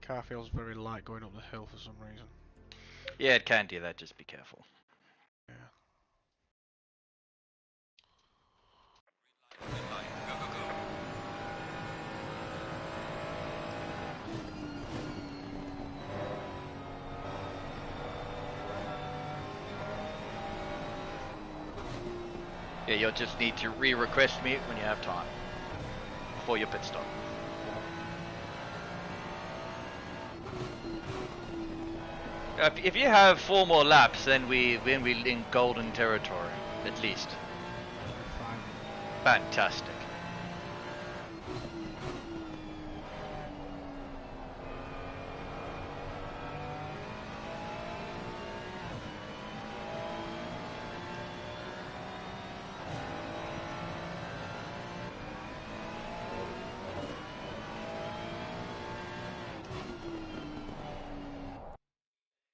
car feels very light going up the hill for some reason. Yeah, it can do that, just be careful. Yeah. Yeah, you'll just need to re-request me when you have time. Before your pit stop. If you have 4 more laps, then we're in golden territory, at least. Fine. Fantastic.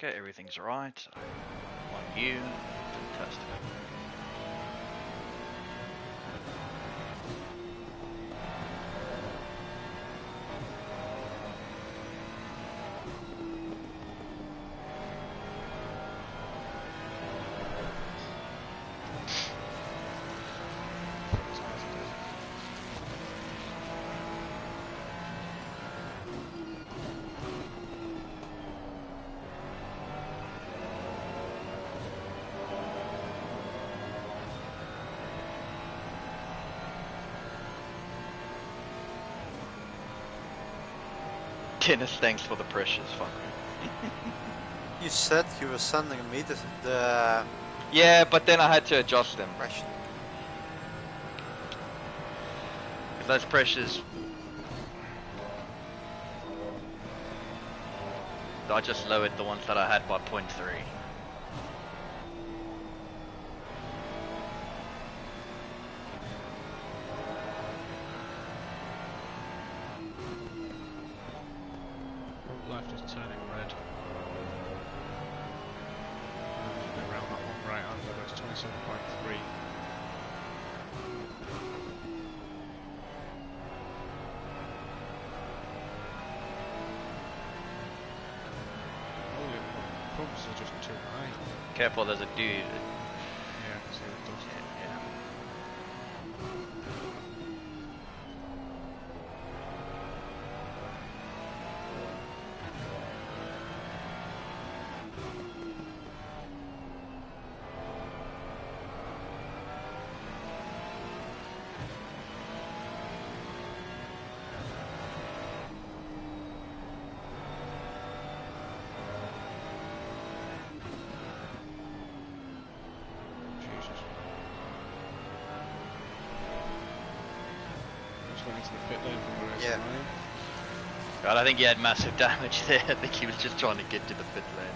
Okay, everything's right. On you. Fantastic. Dennis, thanks for the precious fuck. You said you were sending me the Yeah, but then I had to adjust them. ration. Because those pressures... I just lowered the ones that I had by 0.3. Left is turning red. Around that one right under, but it's 27.3. Oh, the pumps are just too high. Careful, there's a dude. Yeah, I can see the dust. Yeah. Jesus. Just went into the pit lane from where Yeah. Ryan. God, I think he had massive damage there. I think he was just trying to get to the pit lane.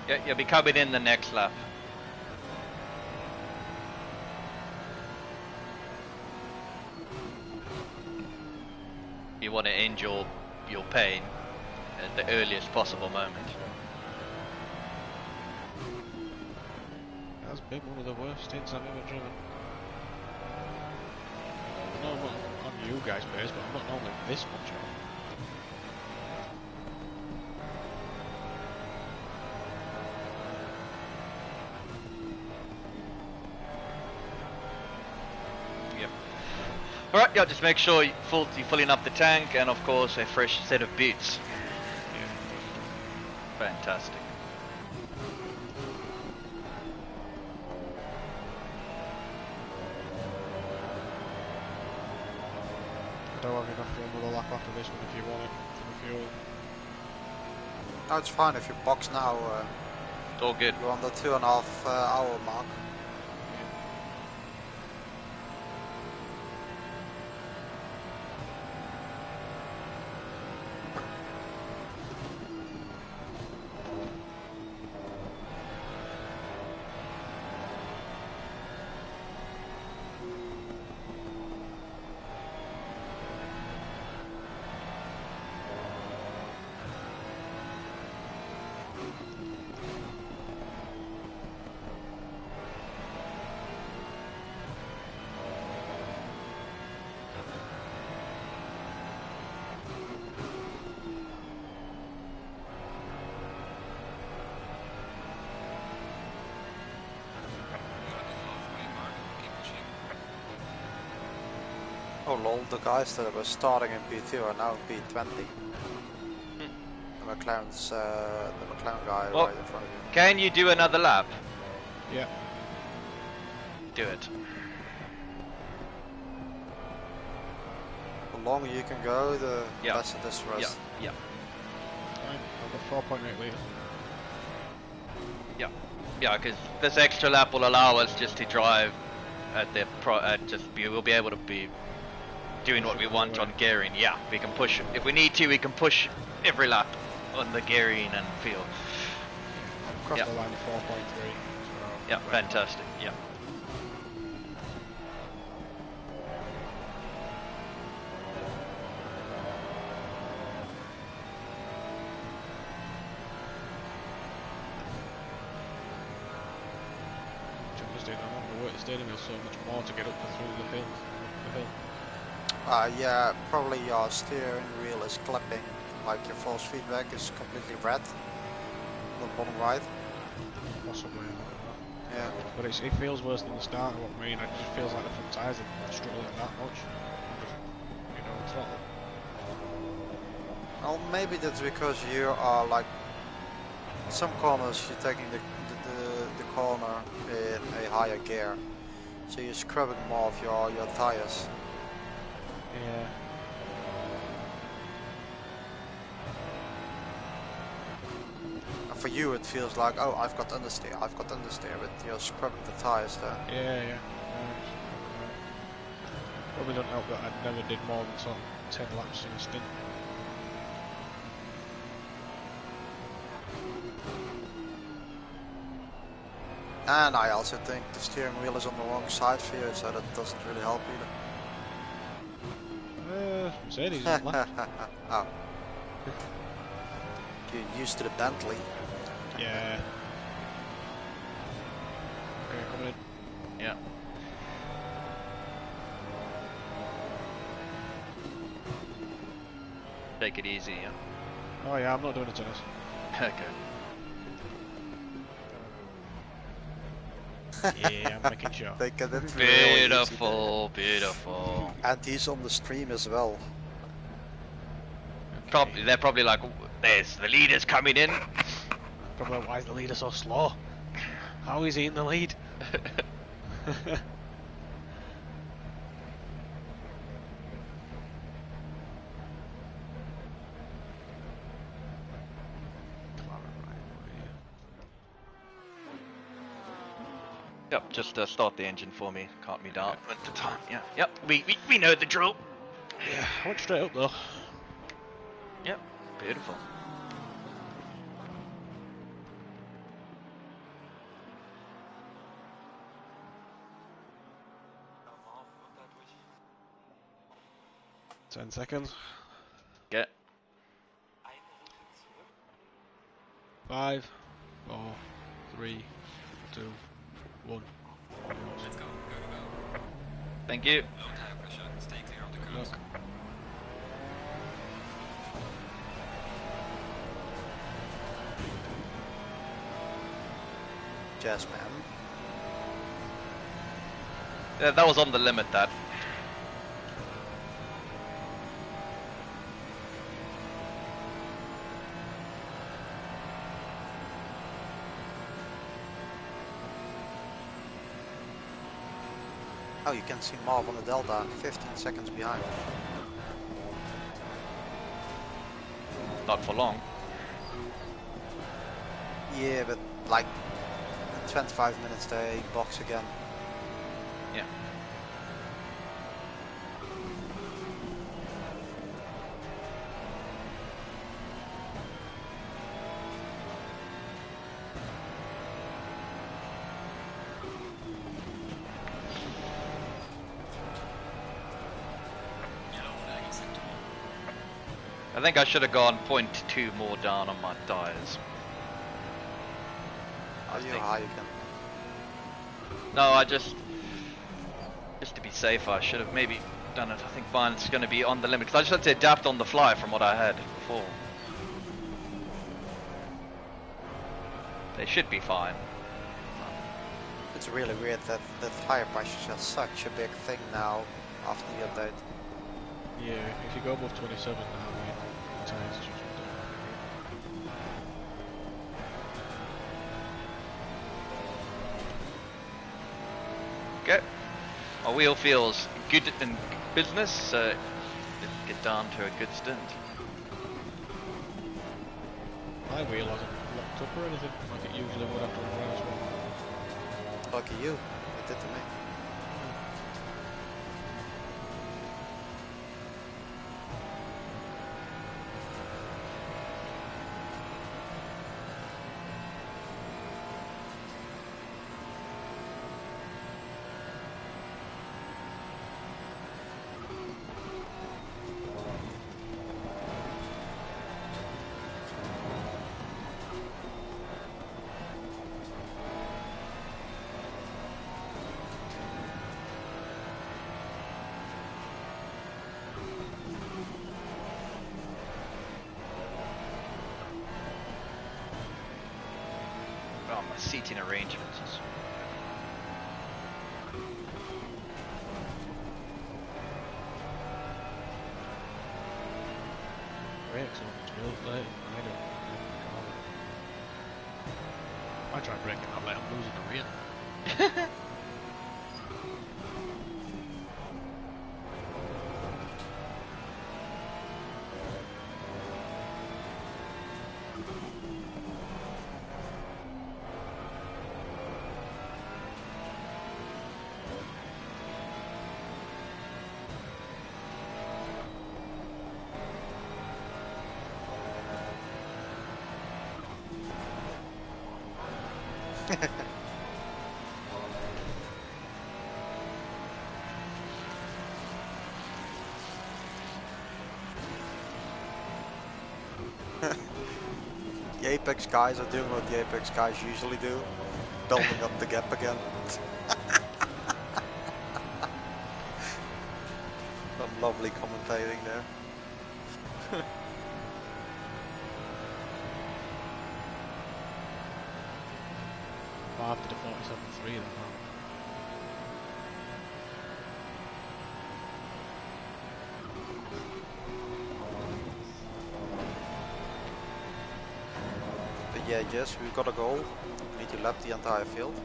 Yeah, you'll be coming in the next lap. You want to end your pain at the earliest possible moment. That's been one of the worst stints I've ever driven. No, I'm not on you guys' base, but I'm not normally this much on. Yep. Alright, yeah, just make sure you're filling up the tank and of course a fresh set of boots. Fantastic. I don't have enough for another lap after this one if you want it for the fuel. No, it's fine if you box now. All good. You're on the 2.5 hour mark. Oh lol, the guys that were starting in P2 are now in P20. The McLaren's, the McLaren guy Oh. right in front of you. Can you do another lap? Yeah. Do it. The longer you can go, the Yeah. less it is for us. Yeah. Fine. I've got 4.8 litres. Yeah, because this extra lap will allow us just to drive at the we'll be able to be doing what we want on gearing. Yeah, we can push if we need to. We can push every lap on the gearing and feel. Across Yeah. the line 4.3. So Yeah, fantastic. Yeah. I don't know what it's doing so much more to get up and through the hill. Yeah, probably your steering wheel is clipping, like your force feedback is completely red on the bottom right. Possibly, I don't know. Yeah. But it feels worse than the start of what I mean. It just feels like the front tyres are struggling that much. Throttle. Well, maybe that's because you are like some corners you're taking the corner in a higher gear, so you're scrubbing more of your tires. Yeah. And for you it feels like, oh, I've got understeer, but you're scrubbing the tires there. Yeah. Probably don't help that I never did more than sort of 10 laps in a stint. And I also think the steering wheel is on the wrong side for you, so that doesn't really help either. Mercedes isn't left. Oh. You're used to the Bentley. Yeah. Okay, coming in. Yeah. Take it easy. Yeah. Oh yeah, I'm not doing a tennis. Okay. Yeah, I'm making sure. They get it really easy Beautiful, beautiful. there. And he's on the stream as well. They're probably like, there's the leader's coming in. Probably why is the leader so slow? How is he in the lead? Yep, just start the engine for me. Calm me down at the time. Yeah. Yep. We know the drill. Yeah, I went straight up though. Yep. Beautiful. Ten seconds. Get. 5, 4, 3, 2, 1. Let's go. Thank you. Low tire pressure. Stay clear of the curves. Look. Yes, ma'am. Yeah, that was on the limit. That. Oh, you can see Marv on the Delta, 15 seconds behind. Not for long. Yeah, but like in 25 minutes they box again. Yeah. Yellow flag in sector 1. I think I should have gone 0.2 more down on my tyres. Are you high again? No, I just to be safe, I should have maybe done it. I think mine's going to be on the limit, because I just had to adapt on the fly from what I had before. They should be fine. It's really weird that tire pressure is such a big thing now after the update. Yeah, if you go above 27 now, the tyres just Okay. My wheel feels good in business, so didn't get down to a good stint. my wheel hasn't locked up or anything, like it usually would after a drive as well. Lucky you, it did to me. Oh, my seating arrangements is... Brakes on it's real late, I don't. I try braking that late, I'm losing the rear. The Apex guys are doing what the Apex guys usually do, building up the gap again. Some lovely commentating there. Well, after the 47.3 then, huh? But yeah, Jess, we've got a goal. We need to lap the entire field.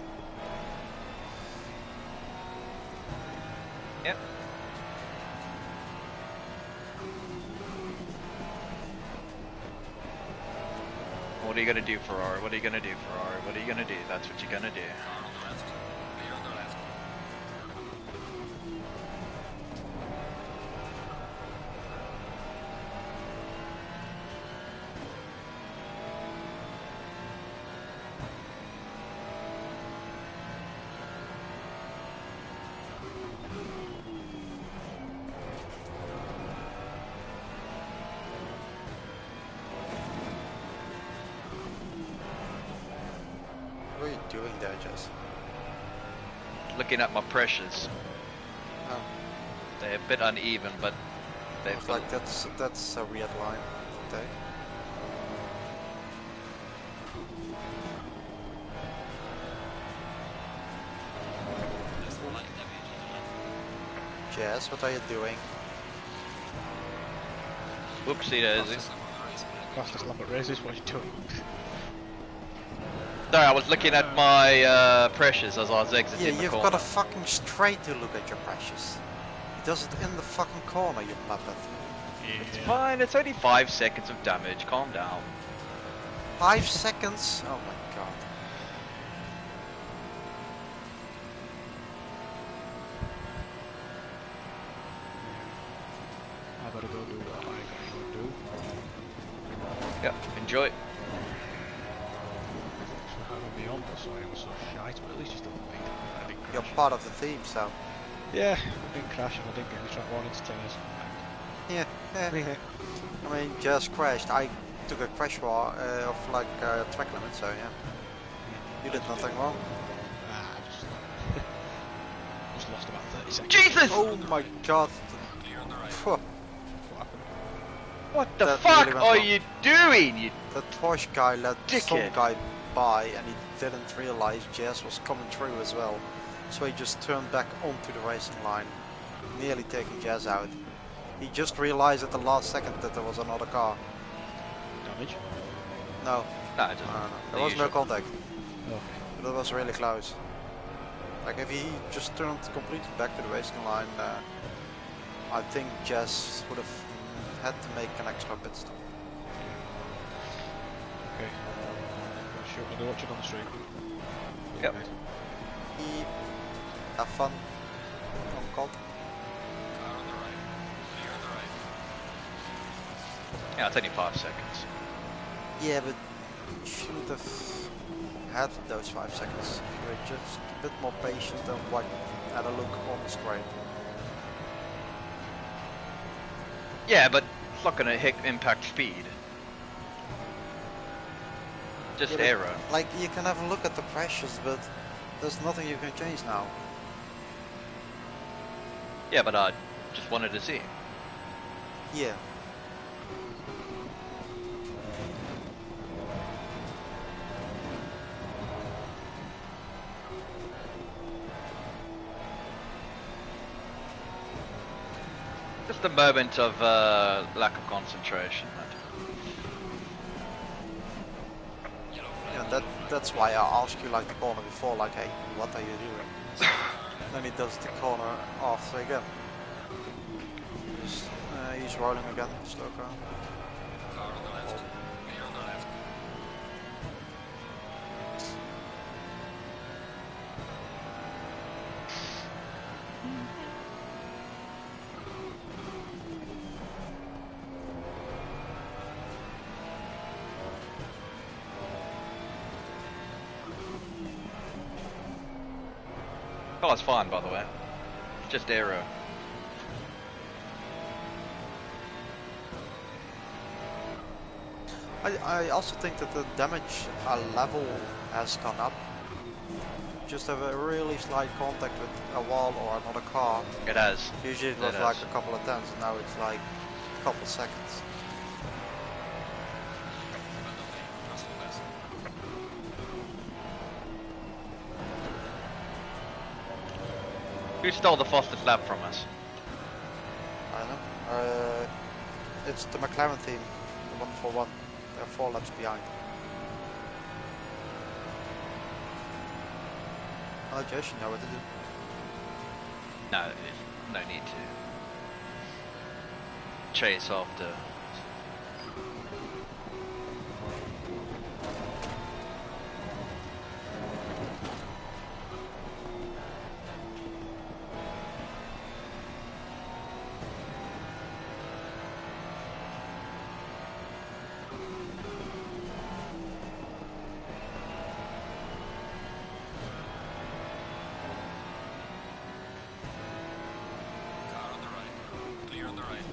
Yep. What are you gonna do, Ferrari? What are you gonna do, Ferrari? What are you gonna do? That's what you're gonna do. Car on the left. Clear on the left. What are you doing there, Jess? Looking at my pressures. Oh, They're a bit uneven, but they've it's like that's a weird line to take. There's a light damage on the left. Jess, what are you doing? Whoopsie daisy. Fastest lap on the race. Fastest lap at races, what are you doing? Sorry, I was looking at my pressures as I was exiting Yeah, the you've corner. got a fucking straight to look at your precious. He does it in the fucking corner, you muppet. It's Yeah. fine, it's only 5 seconds of damage, calm down. 5 seconds? Oh my god. I better go do what I gotta go do. Yep, enjoy. Thanks for having me on, sorry I was so shite, but at least you still made it. I didn't You're crash. part of the team, so. Yeah, I didn't crash and I didn't get any track warnings, tennis. Yeah, yeah. I mean, just crashed. I took a crash war of like track limit, so yeah. You did nothing wrong. Ah, I just lost about 30 seconds. Jesus! Oh my god. Clear on the right. Phew. What happened? What the That fuck really went are wrong. you doing, you The Porsche guy let some dickhead? guy by and he didn't realize Jazz was coming through as well. So he just turned back onto the racing line, nearly taking Jazz out. He just realized at the last second that there was another car. Damage? No, Nah, just no. the There was no usual. contact, Okay. but it was really close. Like if he just turned completely back to the racing line, I think Jazz would have had to make an extra pit stop. Okay. Sure, I'll be watching on the street. Yep. He have fun on COD. Car on the right. Clear on the right. Yeah, it's only 5 seconds. Yeah, but you shouldn't have had those 5 seconds. You were just a bit more patient and what had a look on the screen. Yeah, but it's not gonna hit impact speed. Just Yeah, but, aero. like, you can have a look at the pressures, but there's nothing you can change now. Yeah, but I just wanted to see. Yeah. Just a moment of lack of concentration. Yellow flag. Yeah, that's why I asked you like the corner before, like, hey, what are you doing? Then he does the corner after again. He's rolling again, slow car. Car on the left. Clear on the left. Oh, it's fine, by the way. Just aero. I also think that the damage level has gone up. Just have a really slight contact with a wall or another car. It has. Usually it It was has. like a couple of tenths, and now it's like a couple seconds. Russell West. Who stole the fastest lap from us? I don't know. It's the McLaren team, the 141. They're 4 laps behind. Oh, Josh, you know what to do. No, there's no need to chase after. Car on the right. Clear on the right.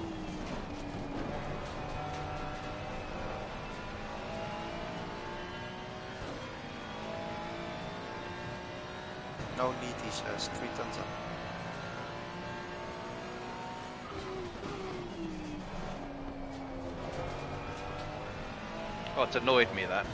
No need, he says. 3 tenths up. Oh, it's annoyed me that.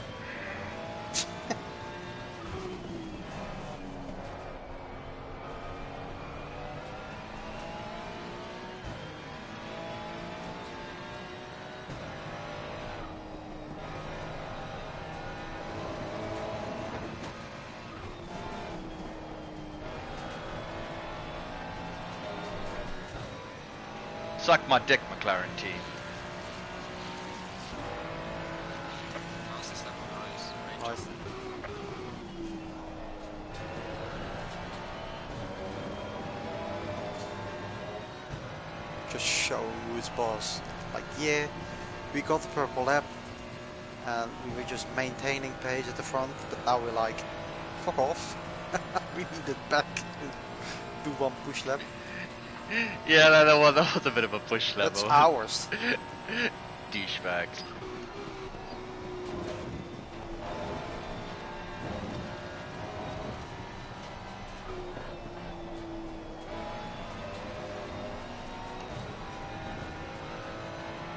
Suck my dick, McLaren team. Fastest lap on the race. Great Nice. job. Just show who is boss. Like, yeah, we got the purple lap and we were just maintaining pace at the front, but now we're like, fuck off. We need it back to one push lap. Yeah, no, that was a bit of a push level. That's ours. Douchebags.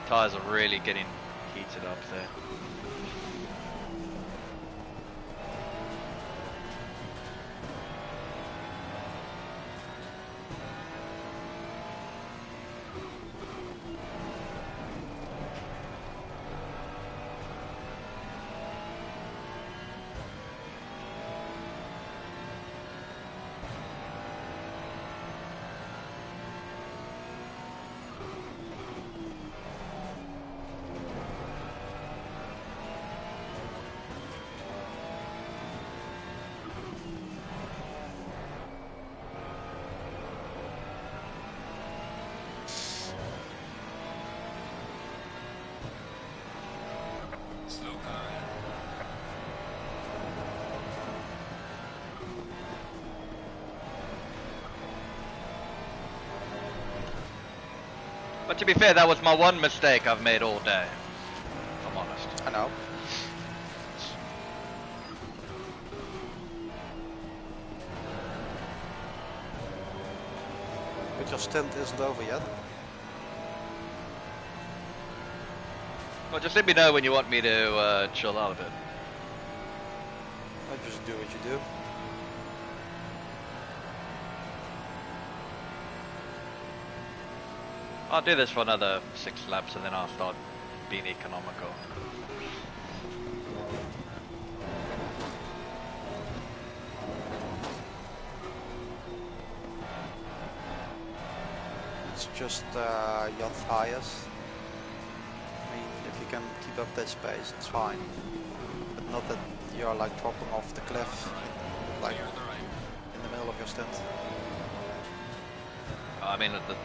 Tires are really getting heated up there. Slow car. But to be fair, that was my one mistake I've made all day. If I'm honest. I know. But your stint isn't over yet. Well, just let me know when you want me to chill out a bit. I just do what you do. I'll do this for another 6 laps and then I'll start being economical. It's just your tires. I mean, if you can keep up that space, it's fine. But not that you're like dropping off the cliff, like Clear on the right. in the middle of your stint. I mean, the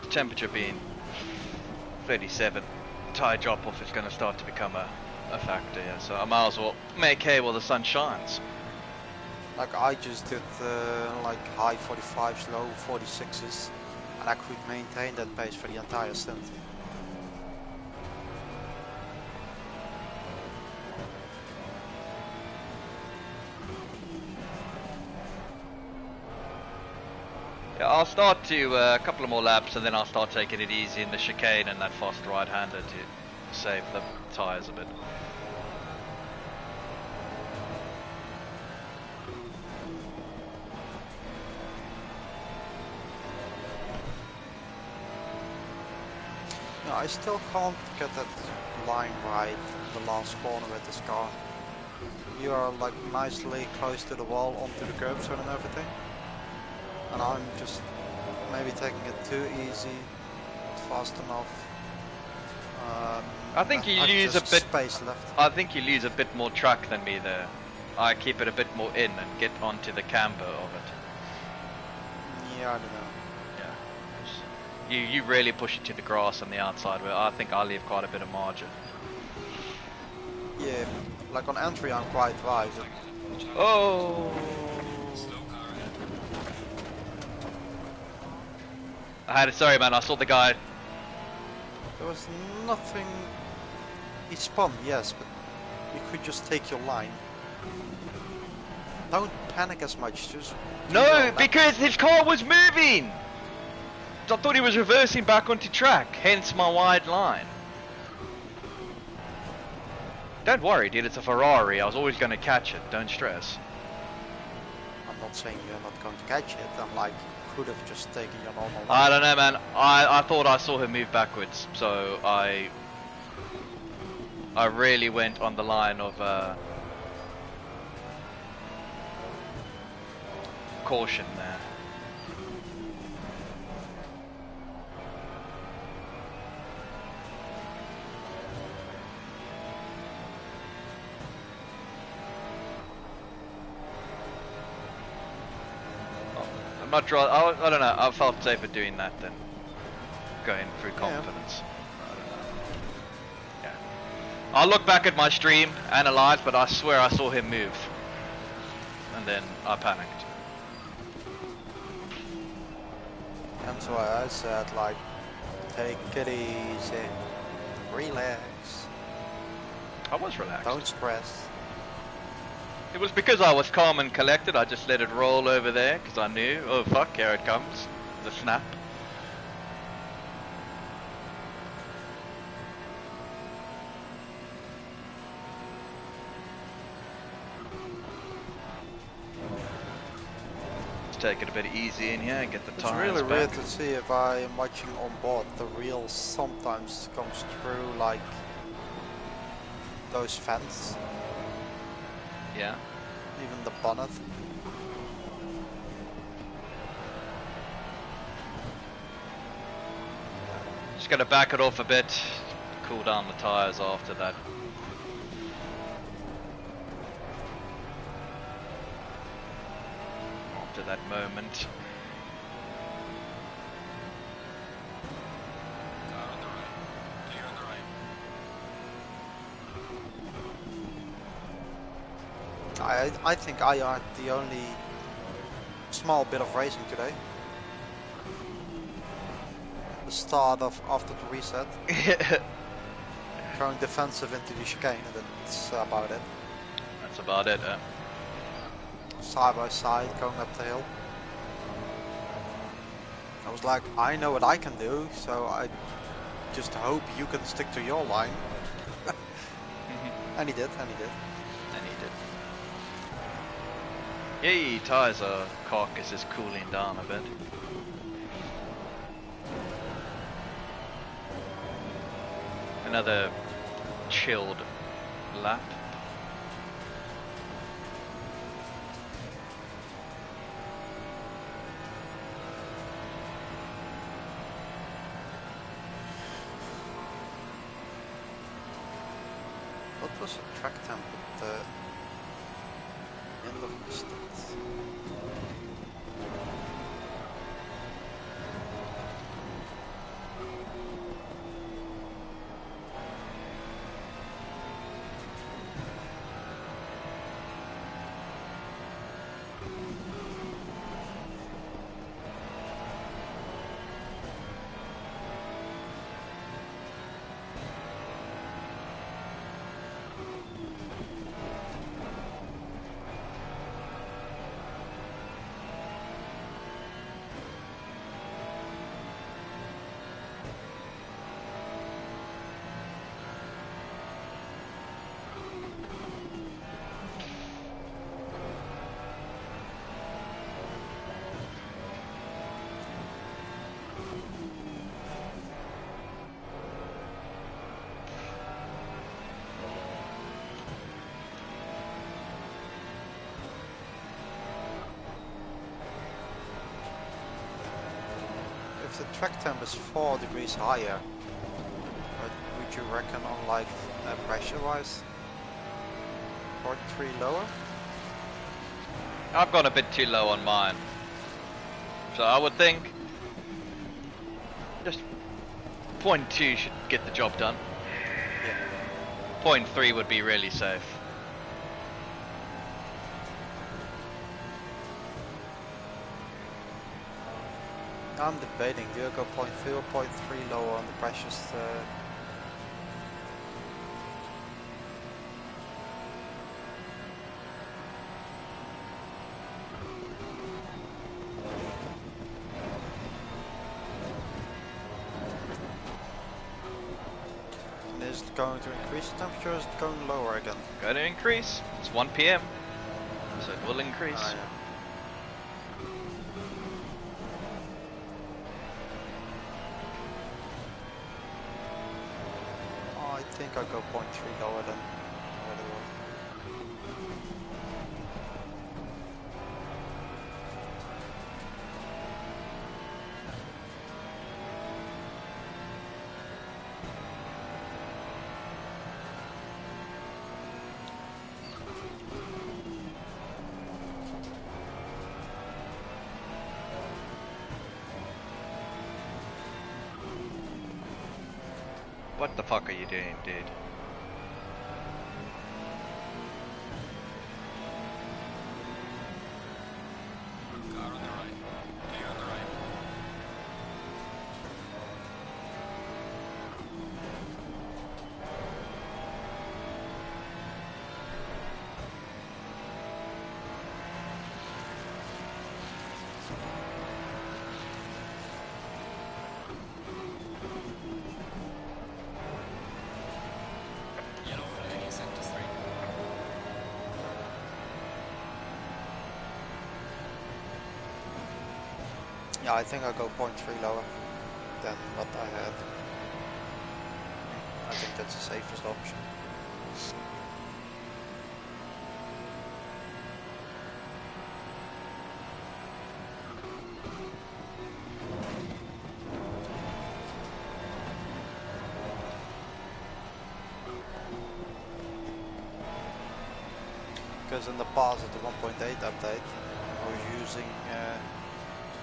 temperature being 37, tire drop off is going to start to become a factor, yeah. So I might as well make hay while the sun shines. Like I just did like high 45s, low 46s, and I could maintain that pace for the entire stint. Yeah, I'll start to a couple of more laps and then I'll start taking it easy in the chicane and that fast right-hander to save the tyres a bit. No, I still can't get that line right, the last corner with this car. You are like nicely close to the wall, onto the curb zone and everything. And I'm just maybe taking it too easy, not fast enough. I think you have lose a just bit. space left. I think you lose a bit more track than me there. I keep it a bit more in and get onto the camber of it. Yeah, I don't know. Yeah. You really push it to the grass on the outside where I think I leave quite a bit of margin. Yeah, like on entry I'm quite wide. Oh! Slow car ahead. I had it, sorry man, I saw the guy. There was nothing. He spun, yes, but you could just take your line. Don't panic as much, just do your No, lap. because his car was moving! I thought he was reversing back onto track, hence my wide line. Don't worry dude, it's a Ferrari, I was always going to catch it, don't stress. I'm not saying you're not going to catch it, I'm like, could have just taken your normal line. I don't know man, I thought I saw him move backwards, so I really went on the line of caution there. much rather. I don't know. I felt safer doing that than going through Yeah. confidence. I don't know. Yeah. I'll look back at my stream, analyze, but I swear I saw him move, and then I panicked. That's why I said, like, take it easy, relax, I was relaxed. don't stress. It was because I was calm and collected. I just let it roll over there because I knew. Oh fuck! Here it comes. The snap. Take it a bit easy in here and get the It's tires really back. weird to see if I am watching on board. The reel sometimes comes through like those fans, Yeah. even the bonnet. Just gonna back it off a bit, cool down the tires after that. After that moment. Car on the right. Clear on the right. I think I had the only small bit of racing today. The start of after the reset, going defensive into the chicane, and that's about it. That's about it. Side by side, going up the hill. I was like, I know what I can do, so I just hope you can stick to your line. And he did, and he did. And he did. Yay, tires are carcass is cooling down a bit. Another chilled lap. What was the track temp at the end of the stint? If the track temp is 4 degrees higher, what would you reckon on like pressure wise? 43 lower? I've gone a bit too low on mine. So I would think just 0.2 should get the job done. Yeah. 0.3 would be really safe. I'm debating, do I go 0.2 or 0.3 lower on the pressures? And is it going to increase the temperature or is it going lower again? Going to increase. It's 1 PM, so it will increase. Ah, yeah. I think I'll go 0.3 lower than what it was. What the fuck are you doing, dude? Car on the right. Clear on the right. Yellow flag in sector 3. Yeah, I think I'll go 0.3 lower than what I had. I think that's the safest option. Because in the past at the 1.8 update, I was using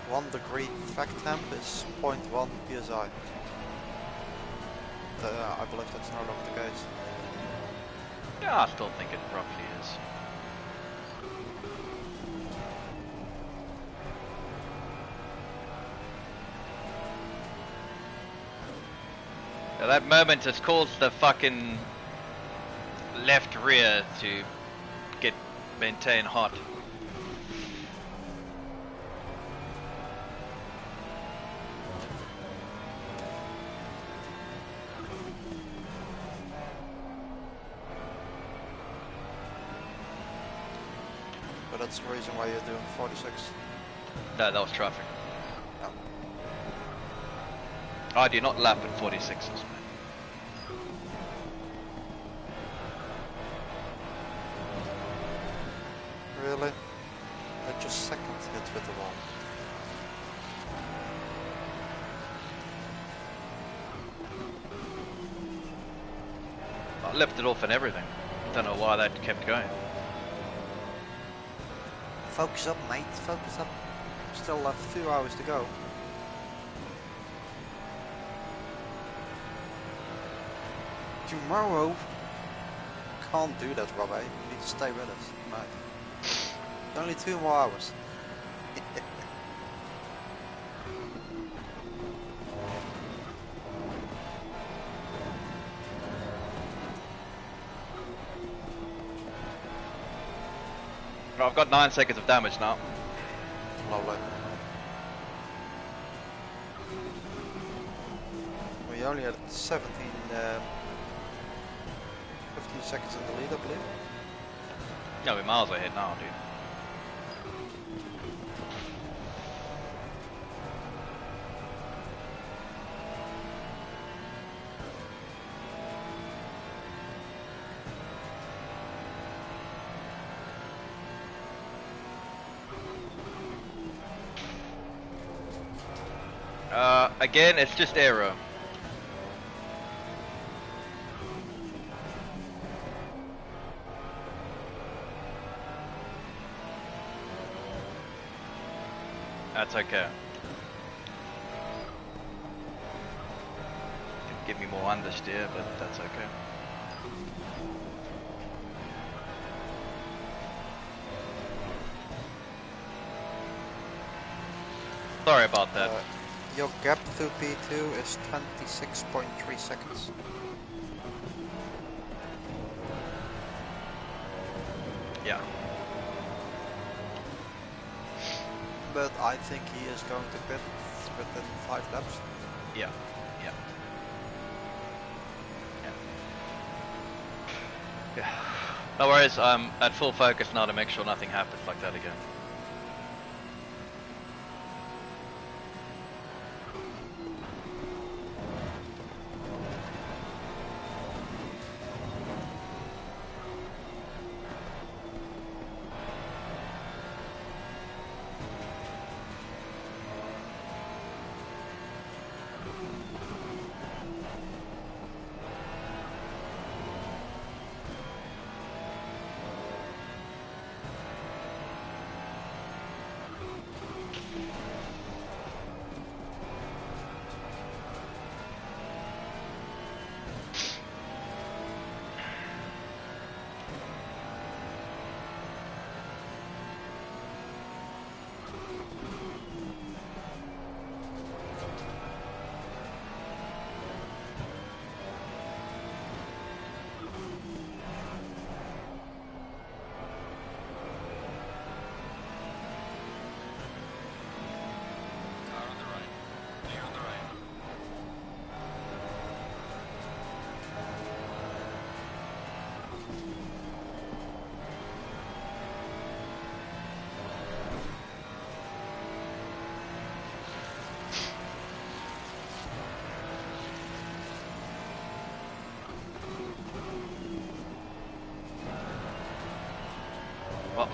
1 degree fact temp is 0.1 psi. I believe that's no longer the case. Yeah, I still think it roughly is. Yeah, that moment has caused the fucking left rear to maintain hot. But that's the reason why you're doing 46. No, that was traffic. Oh. I do not lap at 46s, man. Really? I just second hit with the wall. I left it off and everything. Don't know why that kept going. Focus up, mate. Focus up. Still have 2 hours to go. Tomorrow. Can't do that, Robbie. You need to stay with us tonight. Only 2 more hours. I've got 9 seconds of damage now. Lovely. We only had 15 seconds in the lead, I believe. Yeah, we're miles ahead now, dude. Again, it's just aero. That's okay. Could give me more understeer, but that's okay. Sorry about that. Your gap to P2 is 26.3 seconds. Yeah. But I think he is going to pit within 5 laps. Yeah. Yeah. Yeah. No worries, I'm at full focus now to make sure nothing happens like that again.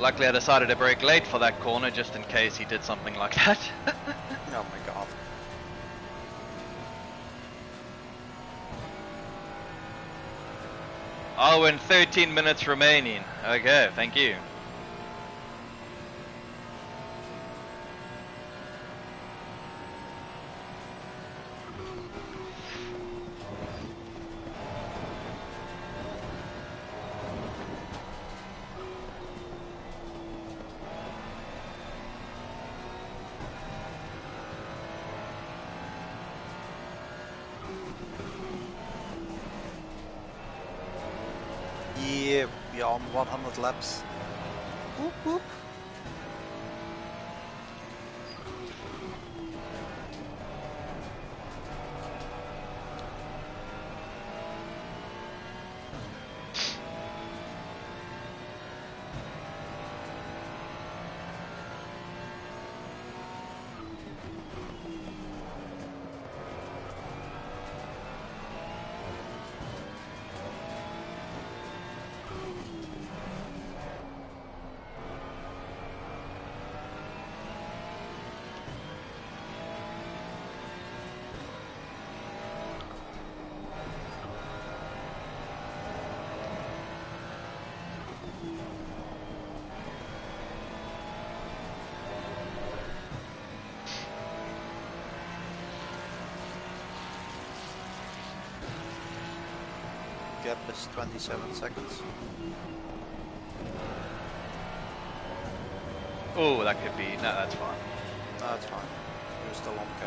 luckily I decided to brake late for that corner just in case he did something like that. Oh my god. Oh, and 13 minutes remaining. Okay, thank you. Yeah, we are on 100 laps. Whoop whoop. Gap is 27 seconds. Oh, that could be. No, that's fine. No, it's fine. We're still on go.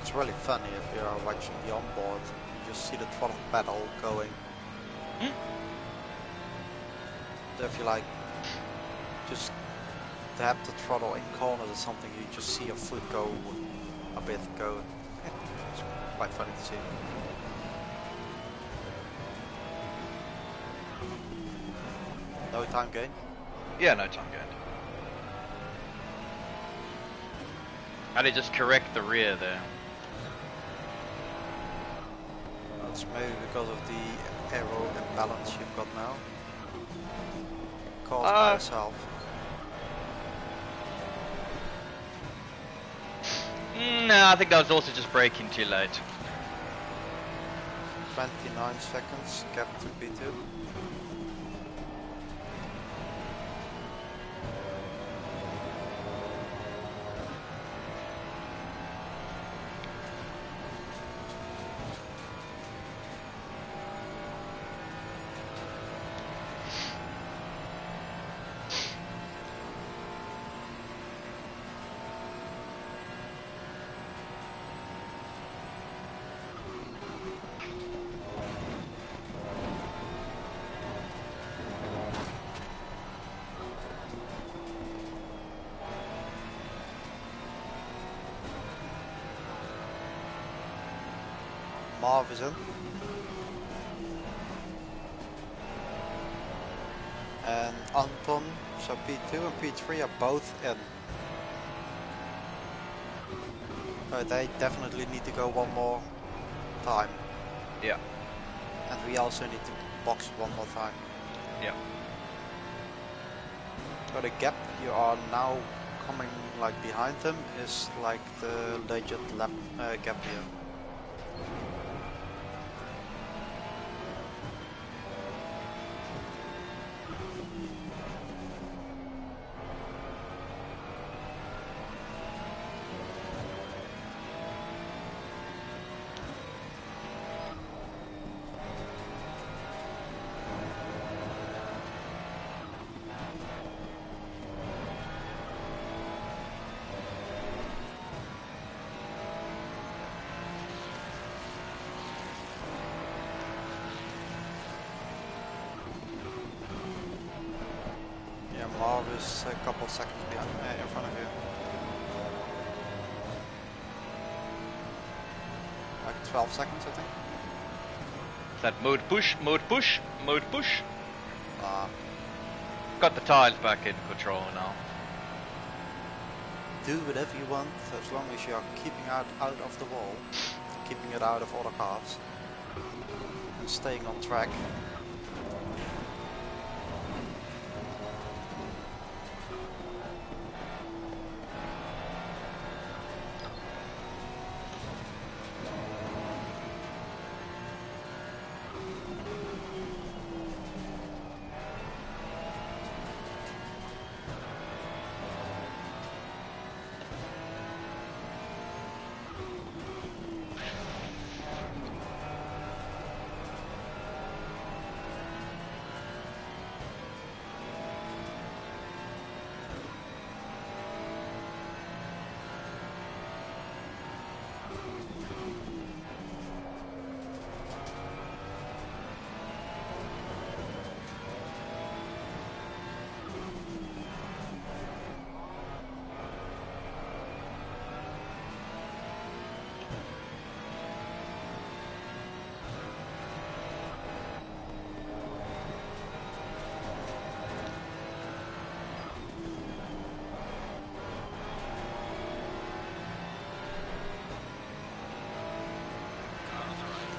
It's really funny if you are watching the onboard, you just see the throttle pedal going. So if you like just tap the throttle in corners or something, you just see your foot go a bit go. It's quite funny to see. No time gain. Yeah, no time gained. How did just correct the rear there? That's maybe because of the aero imbalance you've got now. Caused by yourself. No, I think that was also just braking too late. 29 seconds, gap to P2. Marv is in. And Anton, so P2 and P3 are both in. They definitely need to go one more time. Yeah. And we also need to box one more time. Yeah. So the gap you are now coming like behind them is like the legit lap gap here. just a couple seconds behind, in front of you. Like 12 seconds, I think. Is that mode push, mode push, mode push? Got the tires back in control now. Do whatever you want, as long as you are keeping out of the wall, keeping it out of other cars, and staying on track. Car on the right.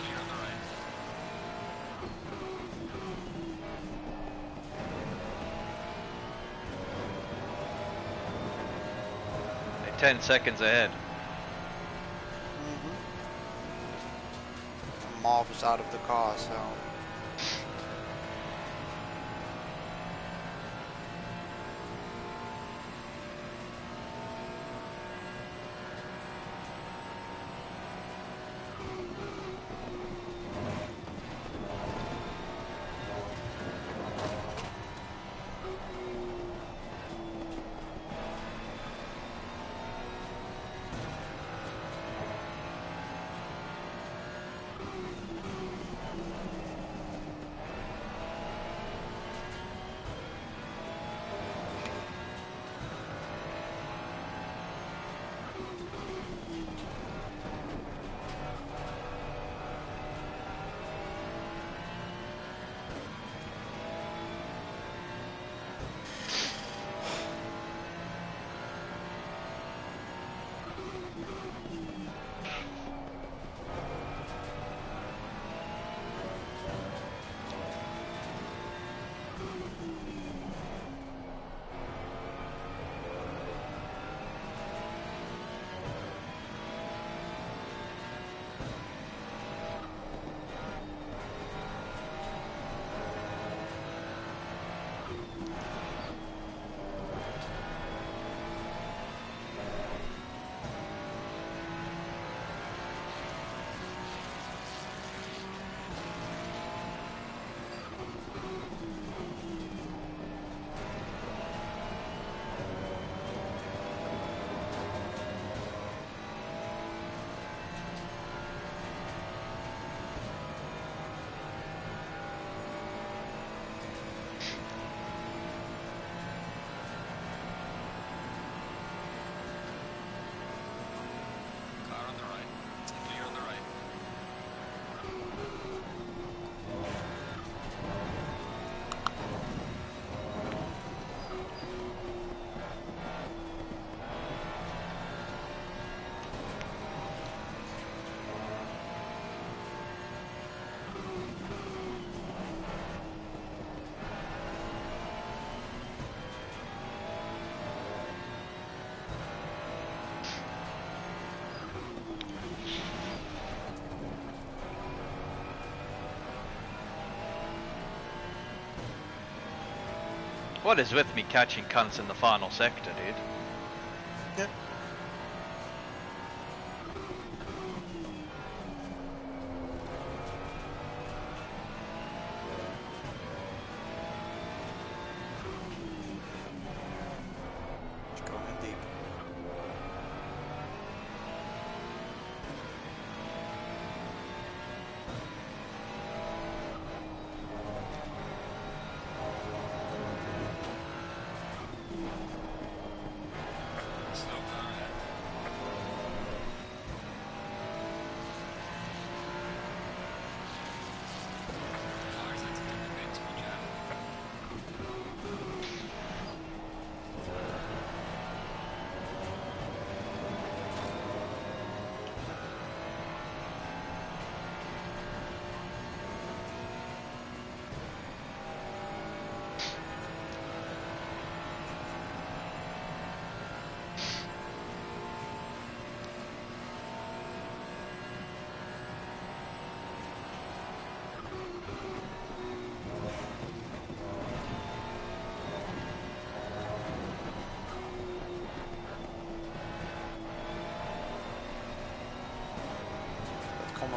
Clear on the right. 10 seconds ahead. Marv is out of the car, so... Car on the right. Clear on the right. What is with me catching cunts in the final sector, dude? Yeah. Just going in deep.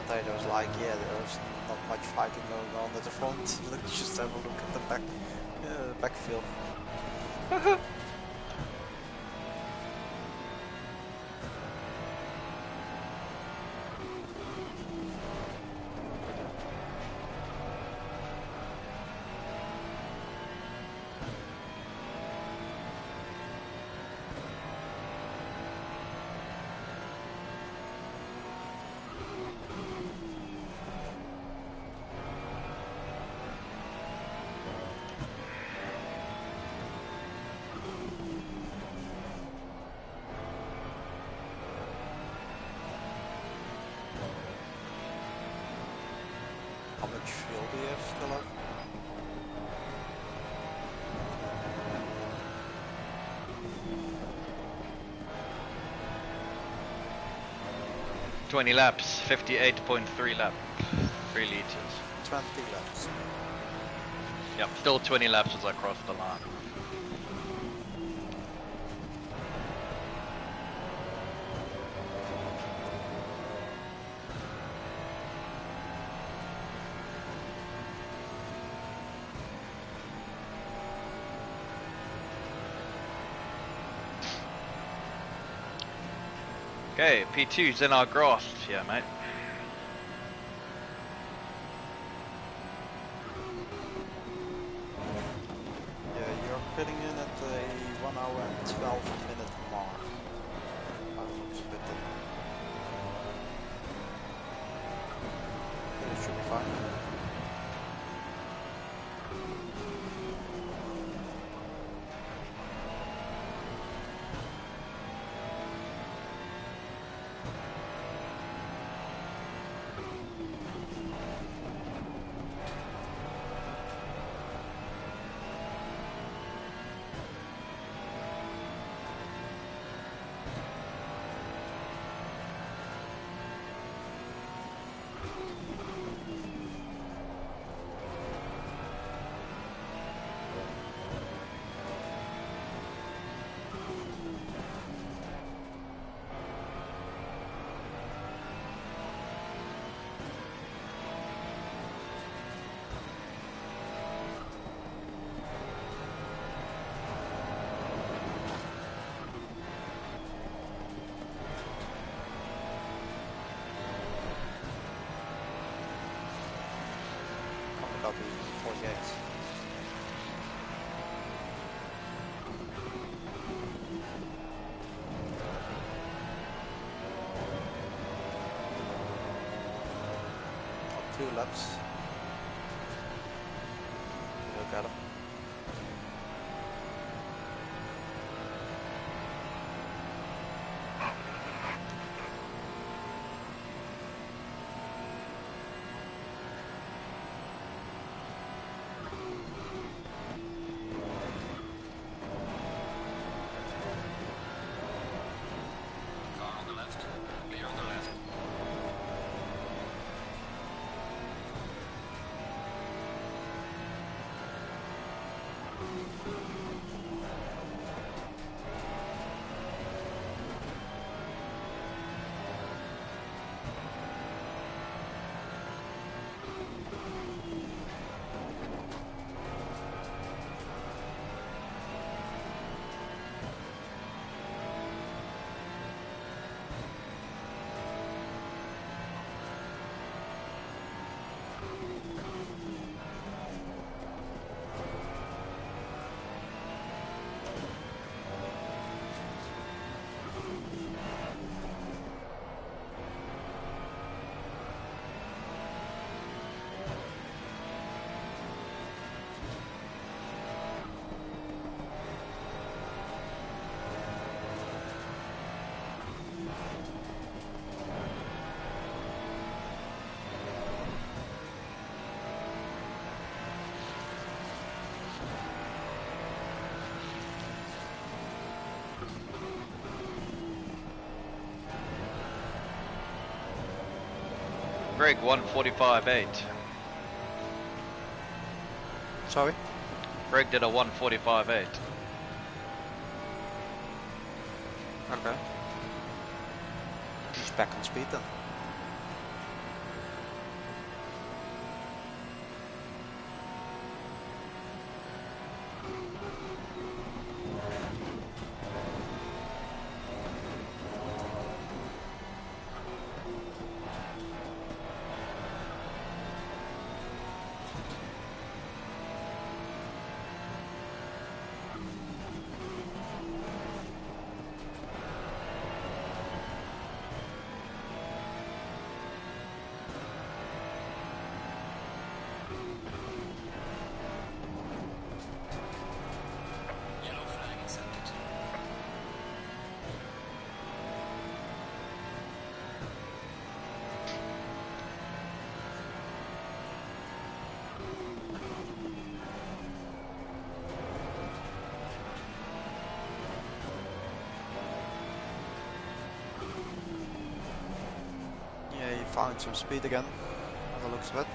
commentators like, yeah, there's not much fighting going on at the front. Let's just have a look at the backfield. How much fuel do you have still left? $20 laps, 58.3 lap, 3 liters. 20 laps. Yep, still 20 laps as I cross the line. Okay, P2's in our grass here, mate. Yeah, you're pitting in at a 1 hour and 12-minute mark. That looks a bit it should be fine. Copy 48. On 2 laps. Look at him. Car on the left. Clear on the left. Greg, 1:45.8. Sorry? Greg did a 1:45.8. Okay. He's back on speed then. found some speed again, by the looks of it.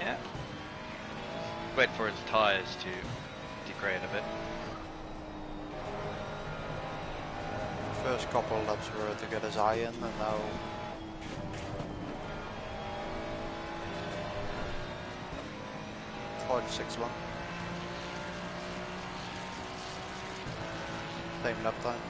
Yeah. Wait for his tyres to degrade a bit. First couple of laps were to get his eye in, and now 46-1. Same lap time.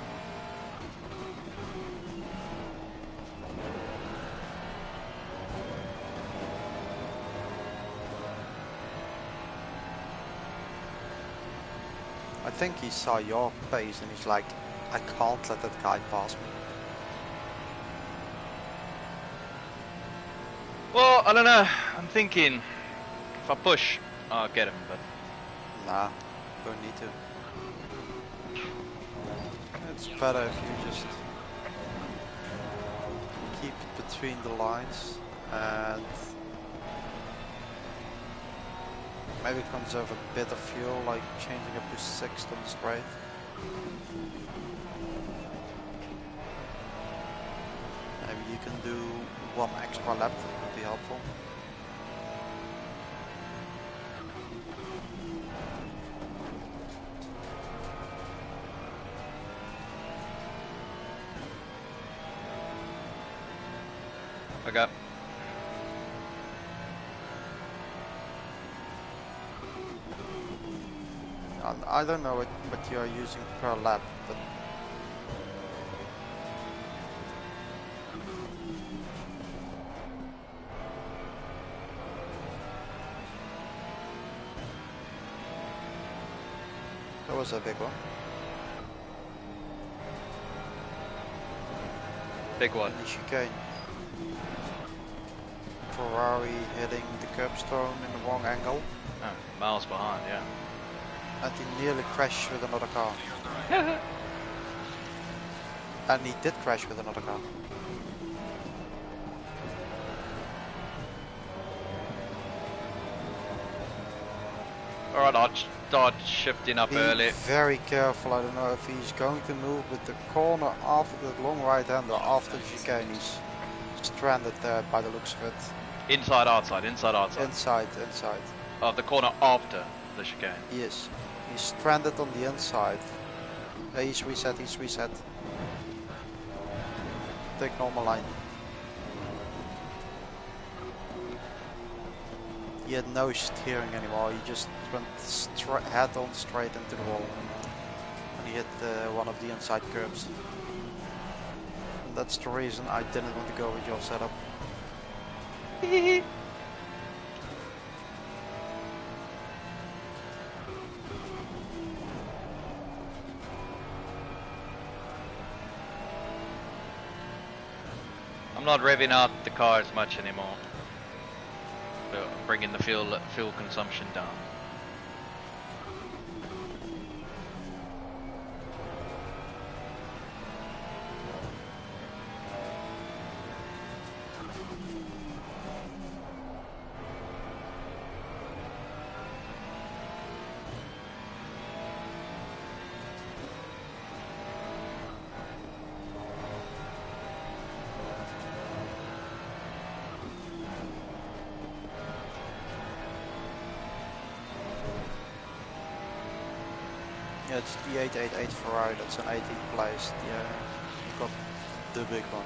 I think he saw your pace and he's like, I can't let that guy pass me. Well, I don't know. I'm thinking if I push, I'll get him, but Nah, don't need to. It's better if you just keep it between the lines and maybe conserve a bit of fuel, like changing up to 6th on the straight. Maybe you can do one extra lap, that would be helpful. okay. I don't know what you are using per lap, but that was a big one. Big one. In the chicane. Ferrari hitting the curbstone in the wrong angle, Oh, miles behind, yeah. and he nearly crashed with another car. And he did crash with another car. Alright, I'll start shifting up Be early. very careful. I don't know if he's going to move with the corner after the long right hander after the chicane. He's stranded there by the looks of it. Inside, outside, inside, outside. Inside. Of the corner after the chicane. Yes. He's stranded on the inside. He's reset. Take normal line. He had no steering anymore. He just went head on straight into the wall. And he hit one of the inside curbs. And that's the reason I didn't want to go with your setup. I'm not revving out the car as much anymore. So I'm bringing the fuel consumption down. Yeah, it's the 888 Ferrari, that's an 18th place. Yeah, got the big one.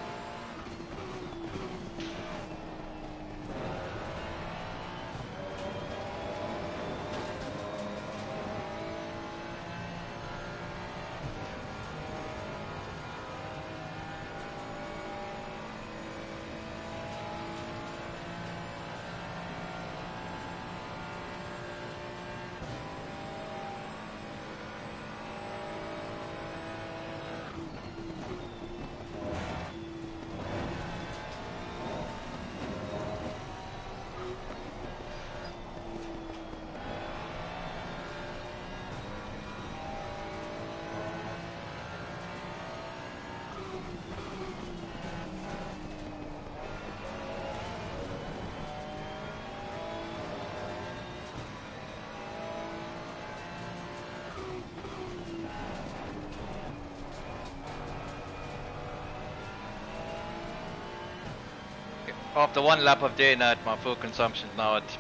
After one lap of doing that, my fuel consumption is now at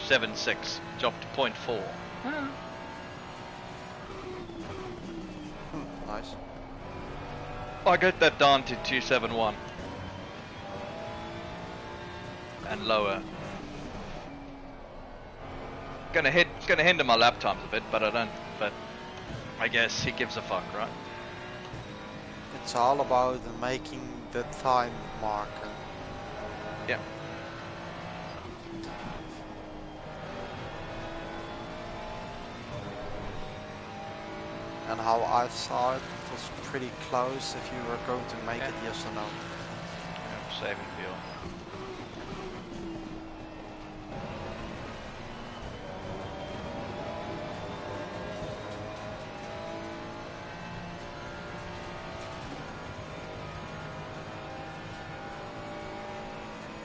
7.6, dropped to 0.4. Nice. I get that down to 271 and lower. Gonna hinder my lap times a bit, but I don't. But I guess he gives a fuck, right? It's all about making the time mark. Yeah. And how I saw it was pretty close if you were going to make it, yes or no. Yeah, saving fuel.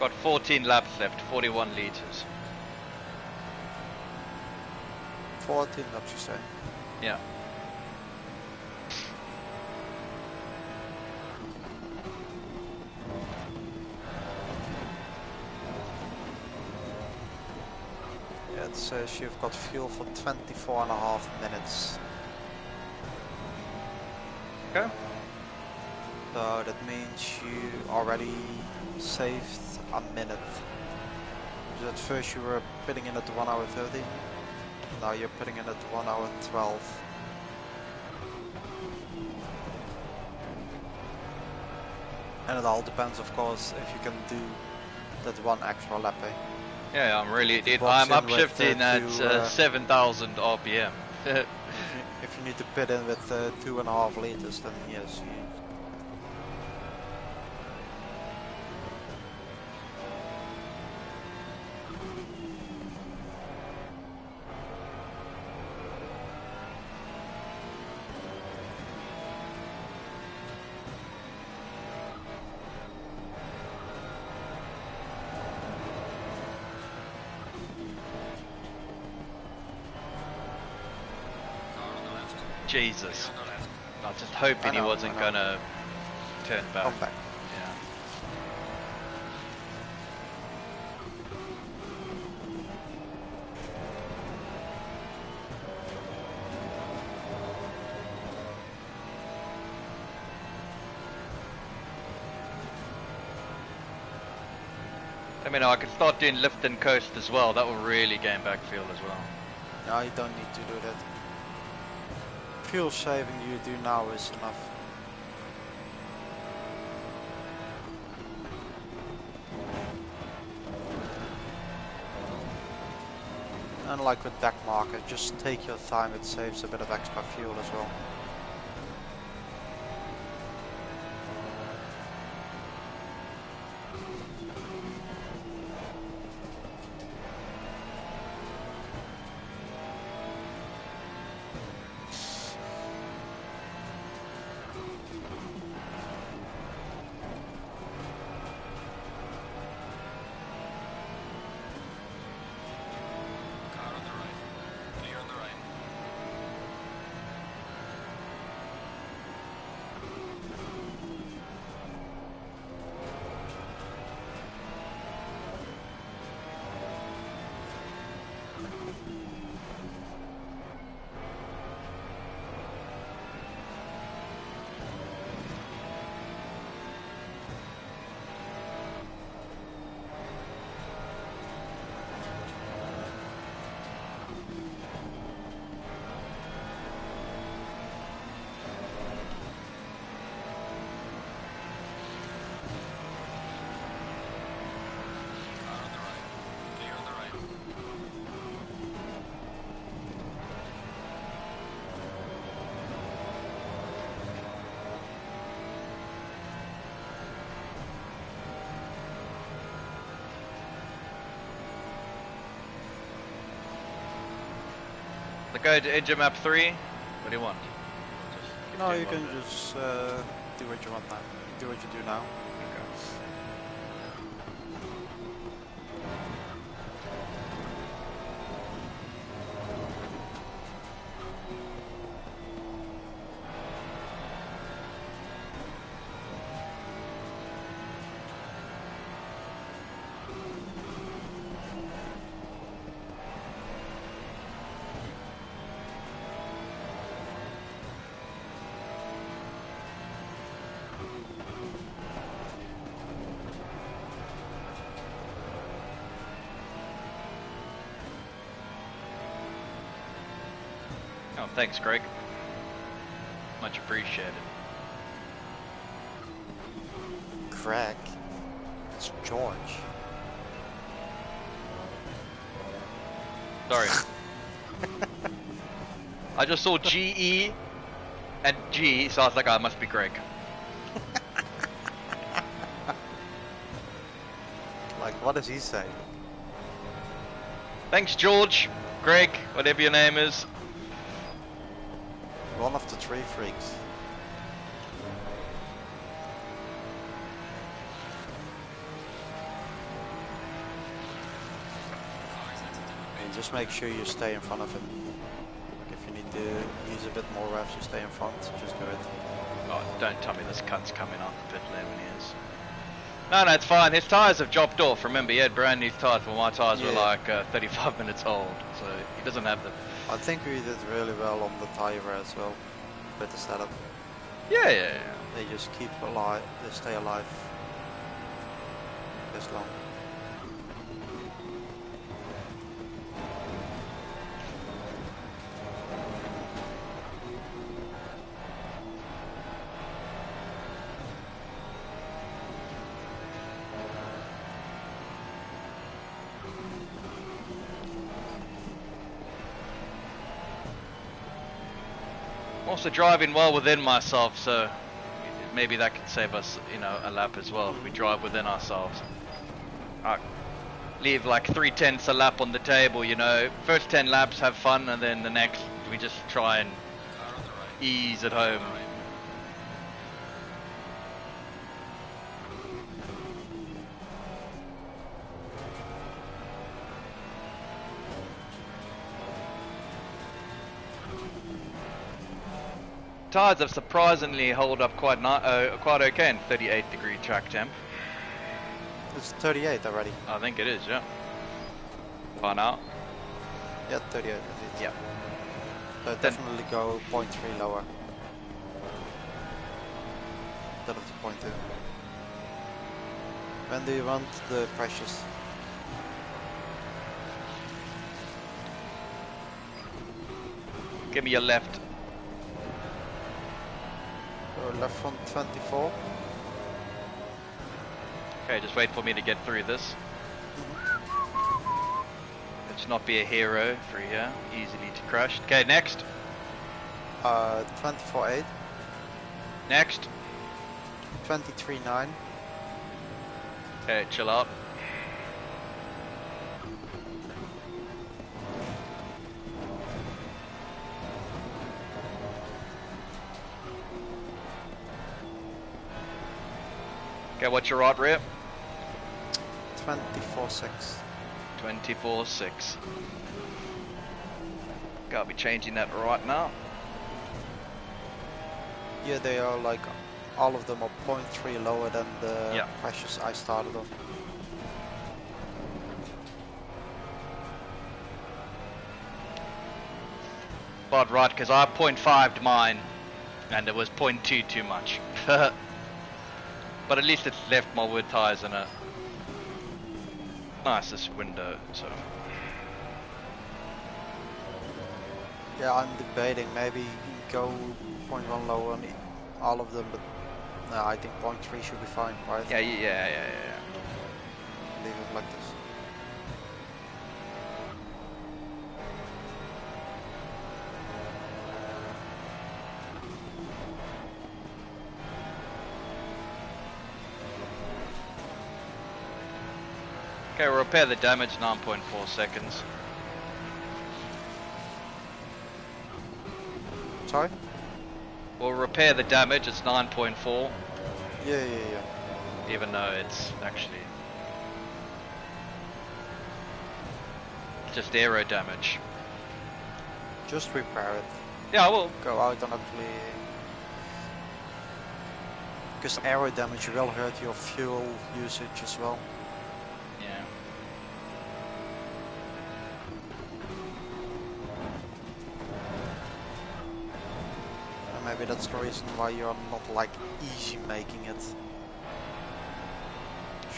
Got 14 laps left, 41 liters. 14 laps, you say? Yeah. Yeah, it says you've got fuel for 24.5 minutes. Okay. So that means you already saved a minute. So at first you were putting in at 1 hour 30. Now you're putting in at 1 hour 12. And it all depends, of course, if you can do that one extra lap. Yeah, I'm really. Box I'm in with, upshifting at 7,000 RPM. If you need to put in with 2.5 liters, then yes, you. Car on the left. Jesus. Clear on the left. I was just hoping he wasn't gonna turn back. Come back. Yeah. I mean, I could start doing lift and coast as well. That will really gain back fuel as well. No, you don't need to do that. Fuel saving you do now is enough. And like with deck marker, just take your time, it saves a bit of extra fuel as well. Car on the right. Clear on the right. Car on the right. Clear on the right. The go to engine map 3. What do you want? Just No, do you one can bit. just do what you want now. Do what you do now. Okay. Oh, thanks, Greg. Much appreciated. Craig. It's George. Sorry. I just saw GE and G, so I was like, oh, it must be Greg. Like, what does he say? Thanks, George, Greg, whatever your name is. One of the three freaks. And just make sure you stay in front of him. Like if you need to use a bit more revs, you stay in front, just do it. Oh, don't tell me this cunt's coming off the pit lane when he is. No, it's fine. His tyres have dropped off. Remember, he had brand new tyres, but my tyres were like 35 minutes old, so he doesn't have them. I think we did really well on the tyre as well, with the setup. Yeah. They just keep alive, they stay alive this long. Also driving well within myself, so maybe that can save us, you know, a lap as well if we drive within ourselves. I leave like 3/10 a lap on the table, you know. First 10 laps have fun, and then the next we just try and ease at home. Tires have surprisingly held up quite okay in 38-degree track temp. It's 38 already. I think it is, yeah. Find out. Yeah, 38 indeed. Yeah. So definitely go 0.3 lower. Instead of the 0.2. When do you want the precious? Give me your left. Left front 24. Okay, just wait for me to get through this. Let's not be a hero through here. Easily to crash. Okay, next. 24.8. Next. 23.9. Okay, chill out. Okay, what's your rod rep? 24.6. 24.6. Gotta be changing that right now. Yeah, they are like, all of them are 0.3 lower than the precious I started on. But right, because I 0.5'd mine, and it was 0.2 too much. But at least it's left my wood tyres in a nicest window, so. Yeah, I'm debating maybe go 0.1 lower on all of them, but no, I think 0.3 should be fine, right? Yeah. Leave it like this. Okay, we'll repair the damage, 9.4 seconds. Sorry? We'll repair the damage, it's 9.4. Yeah. Even though it's actually just aero damage. Just repair it. Yeah, I will. Go out and actually... Because aero damage will hurt your fuel usage as well. Yeah. And maybe that's the reason why you're not like easy making it. So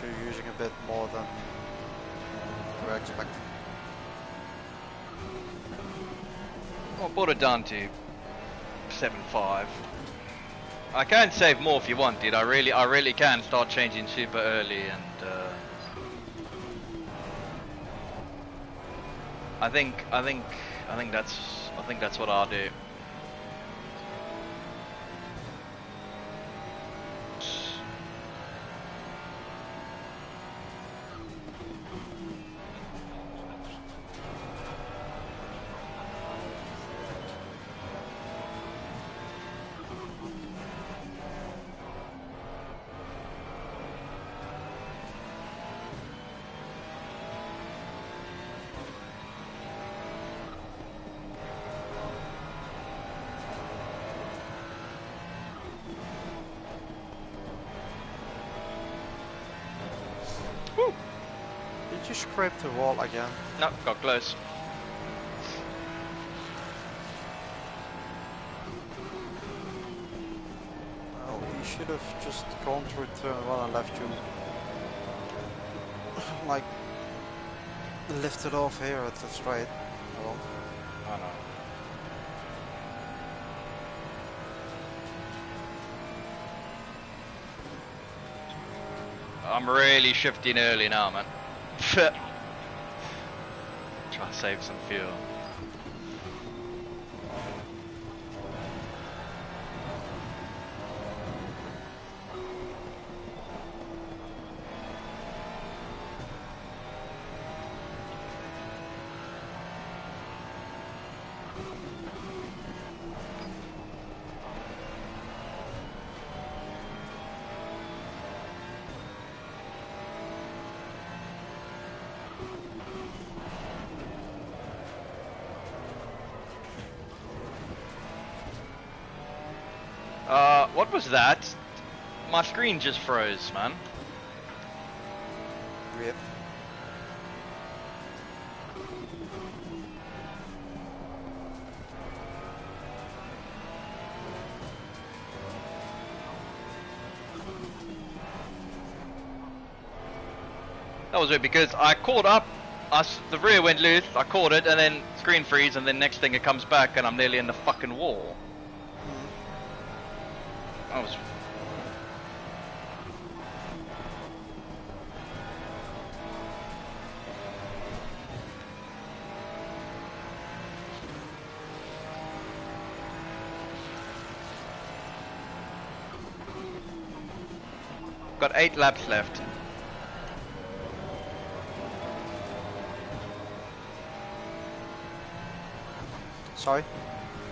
you're using a bit more than you were expecting. I brought it down to 7.5. I can save more if you want, dude. I really can start changing super early, and I think that's what I'll do. Did you scrape the wall again? No, got close. Well, you should have just gone through turn 1 and left you like lifted off here at the straight. Well, I know. I'm really shifting early now, man. Try to save some fuel. What was that? My screen just froze, man. rip. That was it because I caught up. The rear went loose. I caught it, and then screen freeze, and then next thing it comes back, and I'm nearly in the fucking wall. I was. Got 8 laps left. Sorry?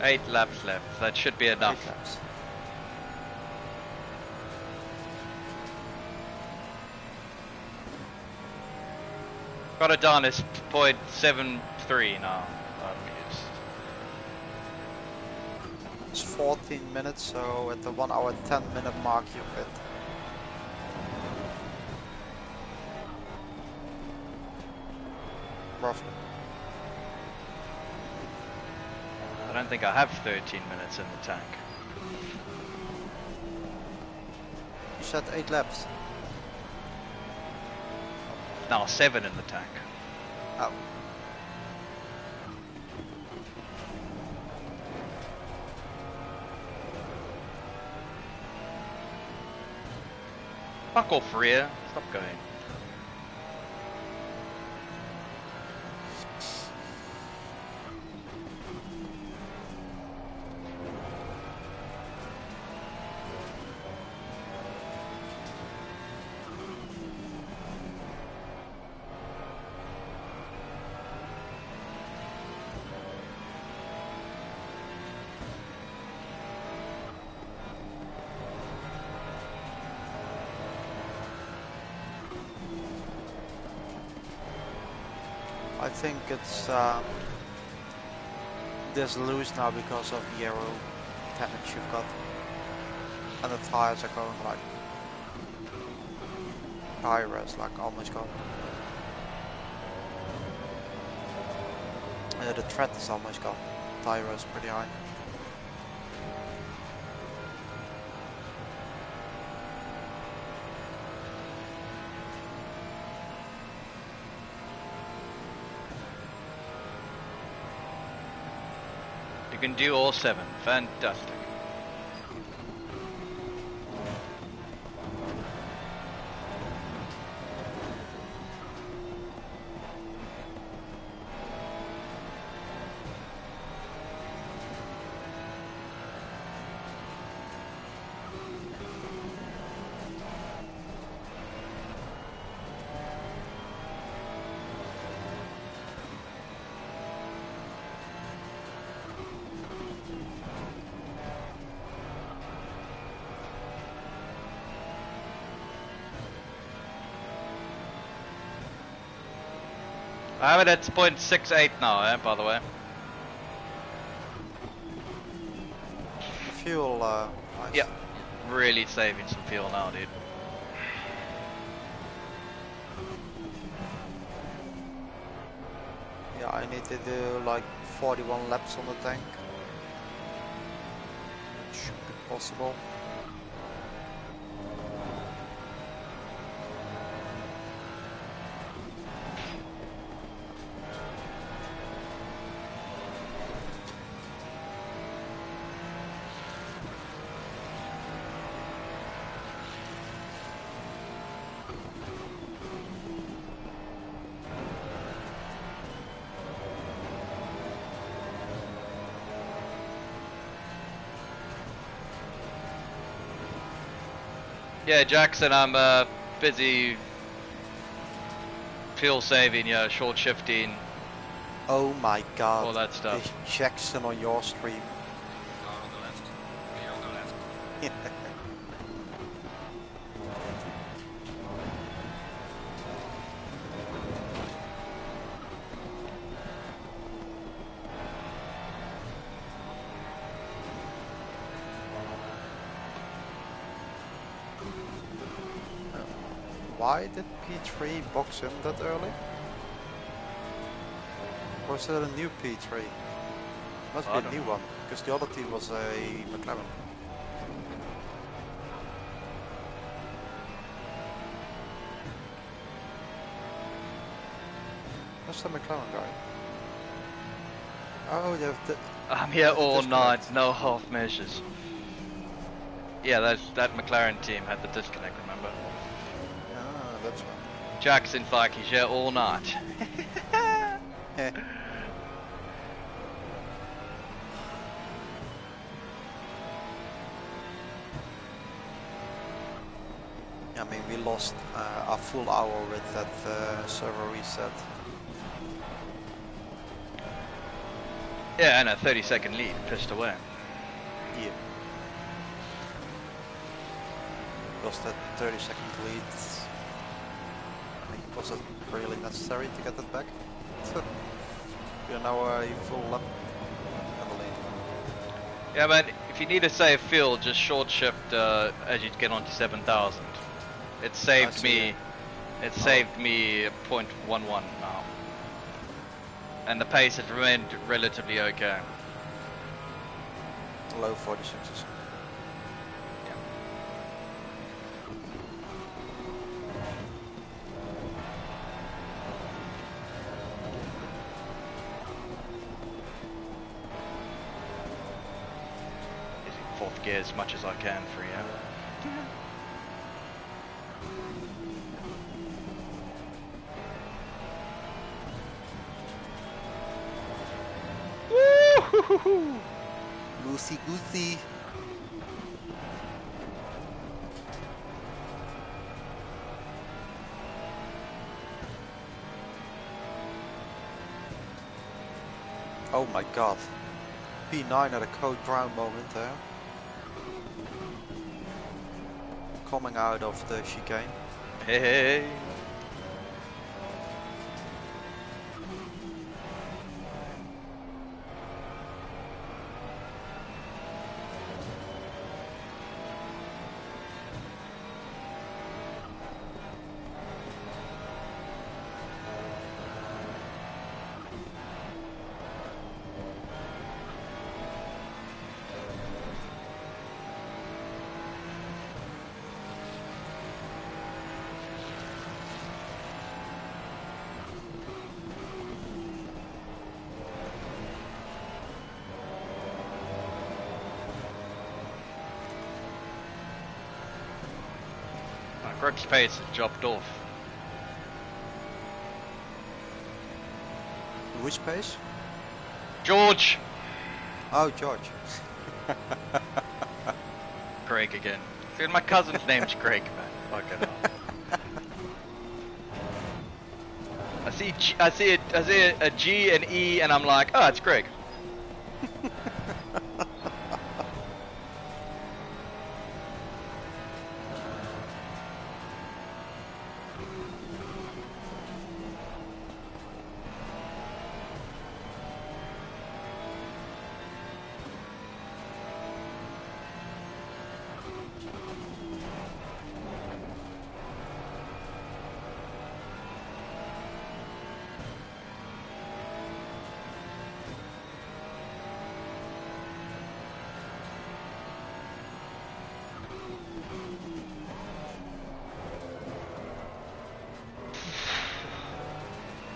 8 laps left. That should be enough. 8 laps. Got it done. It's 0.73 now. It's 14 minutes, so at the 1 hour 10-minute mark you pit. Roughly. I don't think I have 13 minutes in the tank. You said 8 laps. Now 7 in the tank. Oh. Fuck off, rear. Stop going. I think it's this loose now because of the aero damage you've got, and the tires are going like tires like almost gone. The tread is almost gone. Tire is pretty high. can do all 7. Fantastic. I have it at 0.68 now, by the way. Fuel, nice. Yeah. Really saving some fuel now, dude. Yeah, I need to do like 41 laps on the tank. It should be possible. Yeah, Jackson, I'm busy fuel saving, short shifting, Oh my god. all that stuff. This Jackson on your stream. Car on the left. Clear on the left. Why did P3 box in that early? Or is that a new P3? Must be I a don't new know. one, because the other team was a McLaren. That's the McLaren guy. Oh, they have the... I'm here all night, disconnect. no half measures. Yeah, that McLaren team had the disconnect, remember? Ah, that's one. Jackson's like, he's here all night. Eh. I mean, we lost a full hour with that server reset. Yeah, and a 30-second lead, pissed away. Yeah. Lost that 30-second lead. I think, was it really necessary to get that back? We are now a full lap in the lead. Yeah, but if you need to save fuel, just short shift as you get onto 7,000. It saved see me. it. It saved me 0.11 now, and the pace has remained relatively okay. Low 46s. Using fourth gear as much as I can for you. Woo-hoo-hoo-hoo. Loosey goosey. Oh my god. P9 had a code brown moment there. Coming out of the chicane. Hey. Crook's pace has dropped off. Which pace? George! Oh, George. Craig again. Dude, my cousin's name's Craig, man. Fucking hell. I see a G and E, and I'm like, oh, it's Craig.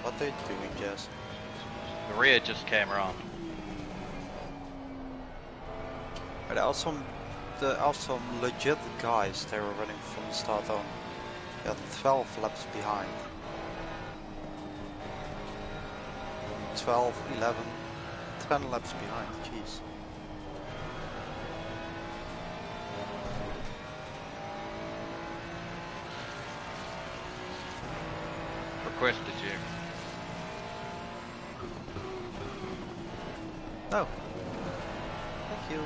What are you doing, Jess? The rear just came around. But there are some legit guys. They were running from the start on. They are 12 laps behind. 12, 11, 10 laps behind. Jeez. Requested you. No. Thank you.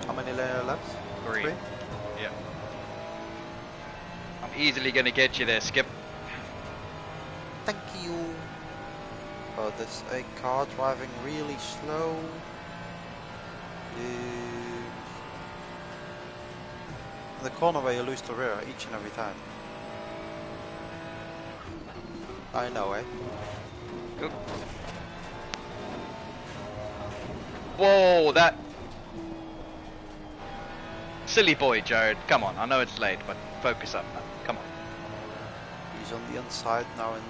How many laps? 3. Three? Yeah. I'm easily gonna get you there, Skip. Thank you. Oh, there's a car driving really slow. In the corner where you lose the rear each and every time. I know, eh? Oop. Whoa, that... Silly boy, Jared. Come on, I know it's late, but focus up, man. Come on. He's on the inside now in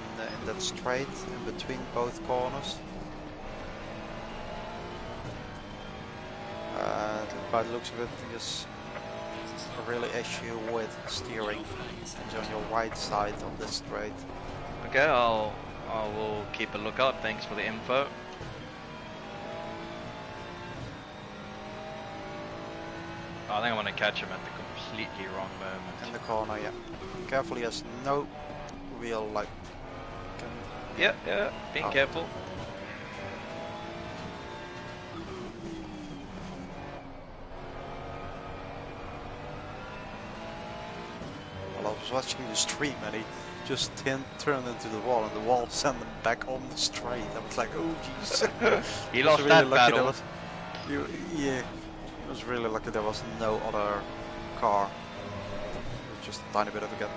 that straight in between both corners. By the looks of it, there's a really issue with steering. He's on your right side of the straight. Okay, I will keep a lookout. Thanks for the info. I think I'm gonna catch him at the completely wrong moment. In the corner, yeah. Careful, he has no real like. Yeah, being careful. Well, I was watching the stream and he just turned into the wall and the wall sent him back on the straight. I was like, oh jeez. He lost that battle. Yeah, it was really lucky there was no other car. It was just a tiny bit of a gap.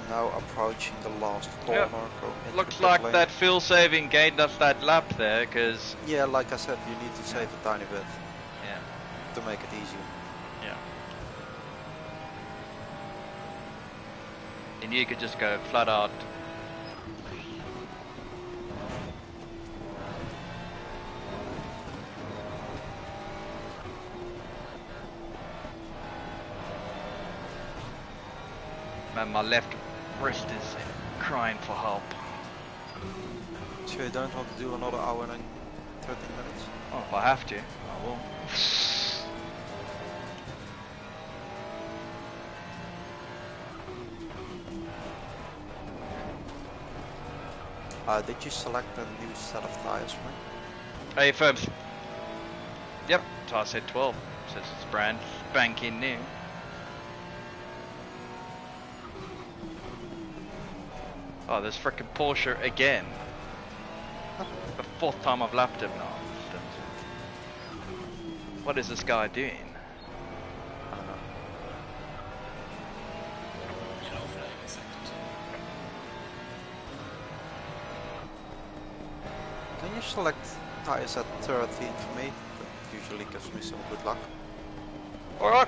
Now approaching the last corner. Yep. Looks like that fuel saving gained us that lap there, because... Yeah, like I said, you need to save a tiny bit. Yeah. To make it easier. Yeah. And you could just go flat out. Man, my left wrist is crying for help. So you don't want to do another hour and 13 minutes? Oh, if I have to, I will. Did you select a new set of tires for me? Hey, firms. Yep, tire set 12. Says it's brand spanking new. Oh, there's frickin' Porsche again. The 4th time I've lapped him now. What is this guy doing? I don't know. Yellow flag in sector 2. Can you select tires at 13 for me? That usually gives me some good luck. Alright.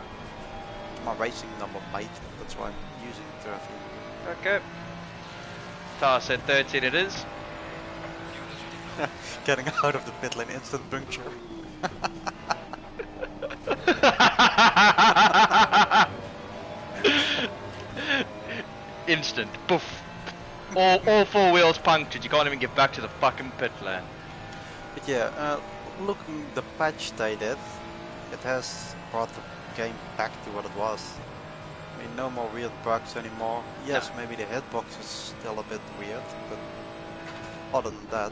my racing number, mate. That's why I'm using the trophy. Okay. Tar said 13 it is. Getting out of the pit lane, instant puncture. Instant. Poof. All four wheels punctured. You can't even get back to the fucking pit lane. But yeah, looking the patch they did, it has brought the game back to what it was. I mean, no more weird bugs anymore. Yes, No. maybe the hitbox is still a bit weird, but other than that,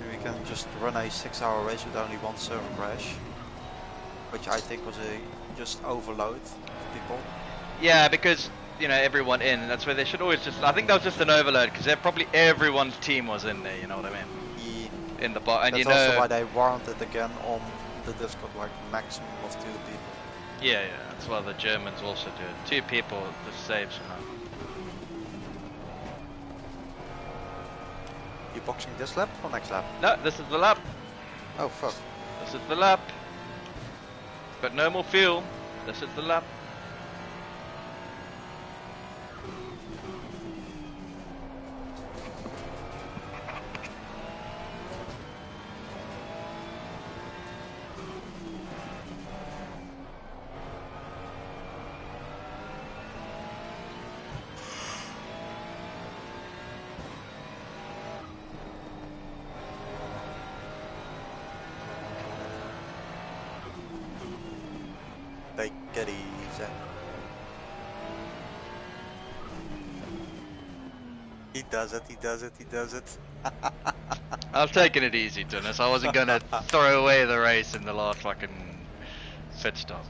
we can just run a 6-hour race with only one server crash, which I think was a just overload of people. Yeah, because you know everyone in. That's where they should always just. I think that was just an overload because probably everyone's team was in there. You know what I mean? Yeah. In the bot, and That's you know. also why they warranted again on the Discord, like maximum of 2 people. Yeah, that's why the Germans also do it. 2 people just saves, you know. You boxing this lap or next lap? No, this is the lap. Oh fuck. This is the lap. Got no more fuel. This is the lap. Take it easy. He does it, he does it, he does it. I was taking it easy, Dennis. I wasn't gonna throw away the race in the last fucking pit stop.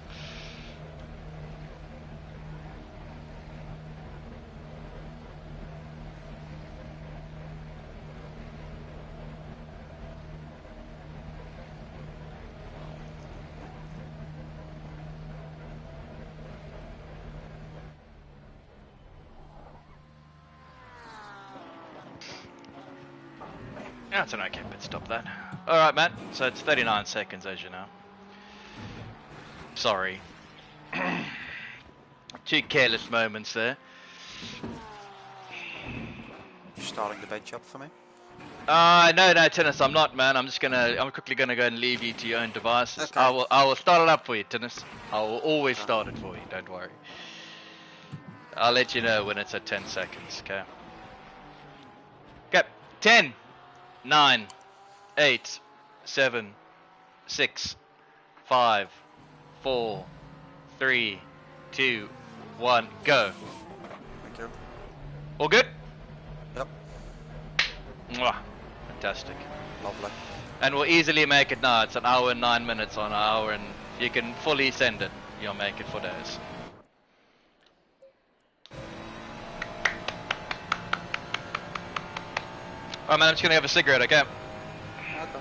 That's an okay pit stop then. Alright, Matt. So it's 39 seconds, as you know. Sorry. 2 careless moments there. You're starting the bench up for me? No, Tennis, I'm not, man. I'm quickly gonna go and leave you to your own devices. Okay. I will start it up for you, Tennis. I will always start it for you, don't worry. I'll let you know when it's at 10 seconds, okay? Okay, 10, 9, 8, 7, 6, 5, 4, 3, 2, 1, go. Thank you. All good? Yep. Mwah. Fantastic. Lovely. And we'll easily make it now. It's an hour and 9 minutes on an hour, and you can fully send it. You'll make it for days. Alright, man, I'm just gonna have a cigarette, okay? Okay.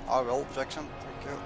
I will, Jackson. Thank you.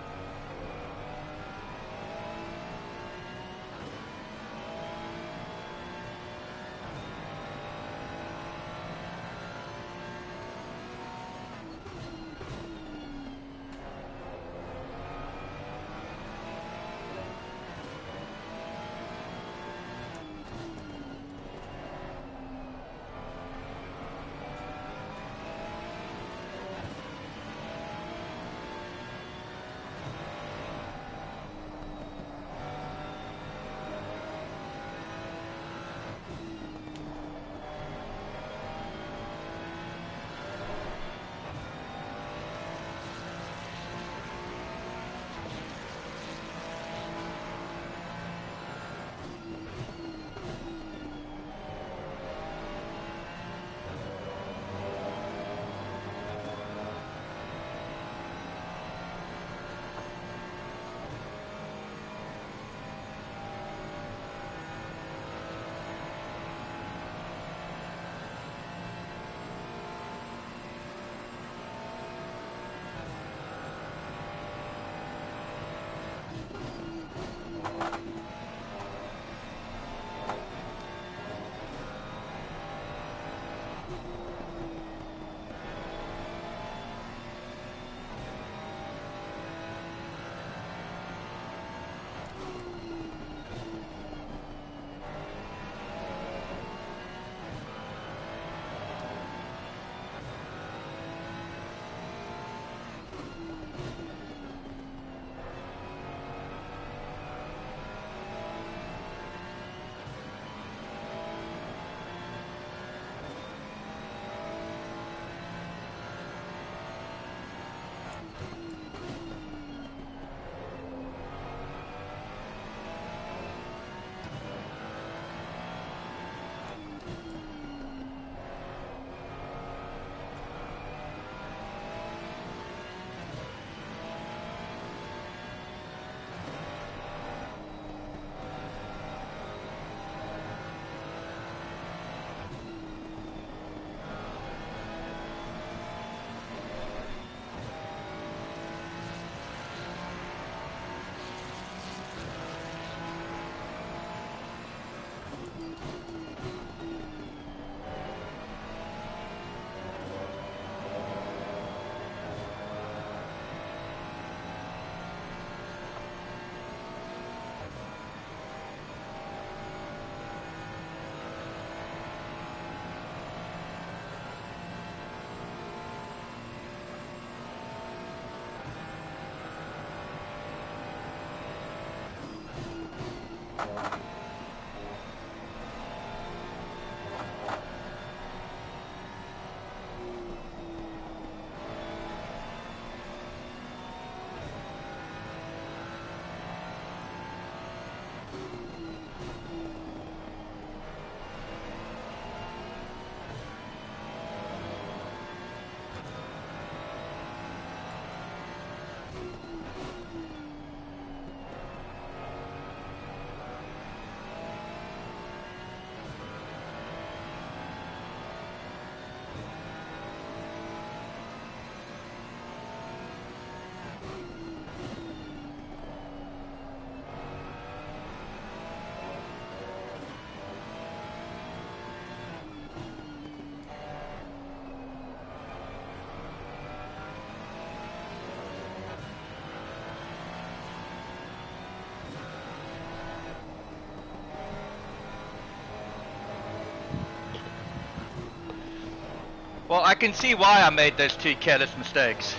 Well, I can see why I made those 2 careless mistakes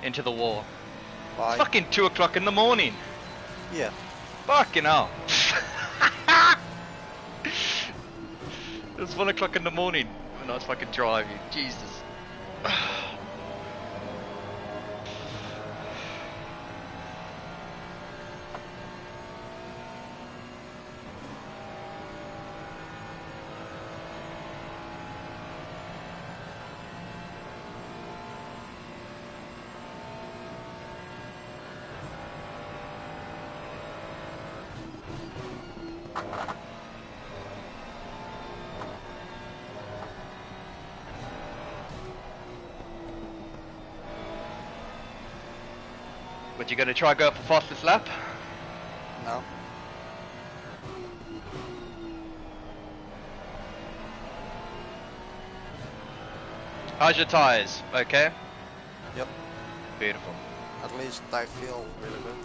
into the wall. Why? It's fucking 2 o'clock in the morning. Yeah. Fucking hell. It was 1 o'clock in the morning when I was fucking driving. Jesus. But you gonna try go for fastest lap? No. How's your tires? Okay? Yep. Beautiful. At least I feel really good.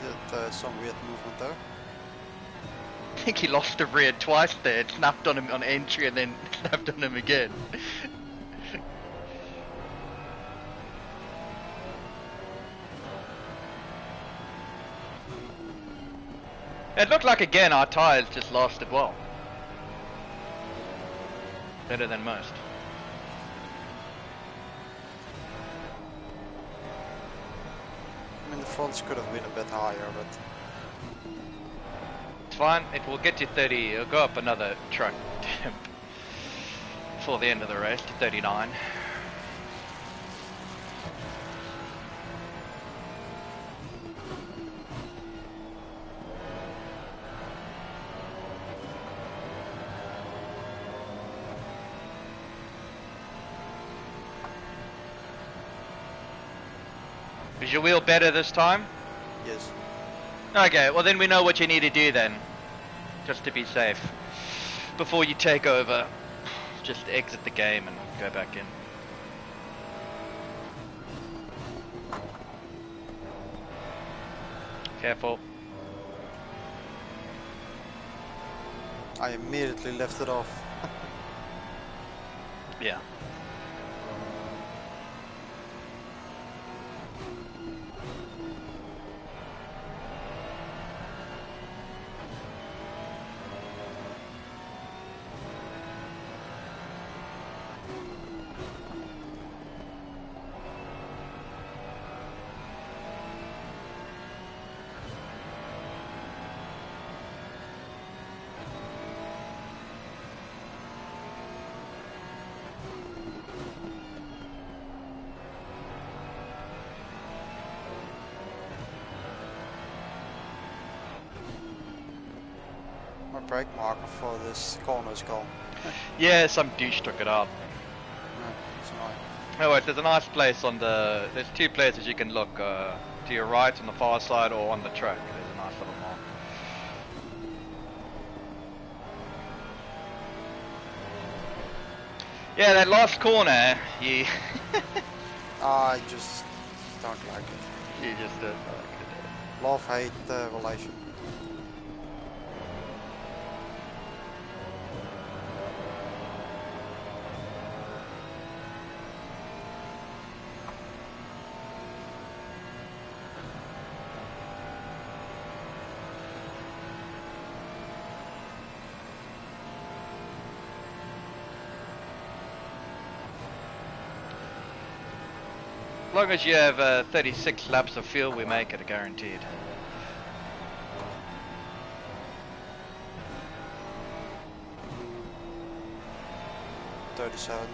He did some weird movement there. I think he lost the rear twice there. It snapped on him on entry and then snapped on him again. It looked like again our tyres just lasted well. Better than most. I mean, the fronts could have been a bit higher, but It's fine, it will get you 30, it'll go up another truck before the end of the race to 39. Is your wheel better this time? yes. Okay, well then we know what you need to do then. Just to be safe. Before you take over, just exit the game and go back in. Careful. I immediately left it off. Yeah. My brake marker for this corner is gone. Yeah, some douche took it up. No, it's annoying. Oh wait, there's a nice place on the... There's 2 places you can look. To your right on the far side or on the track. There's a nice little mark. Yeah, that last corner, you... I just don't like it. you just don't like it. Love-hate relation. As long as you have 36 laps of fuel, we make it guaranteed. Yeah. 37.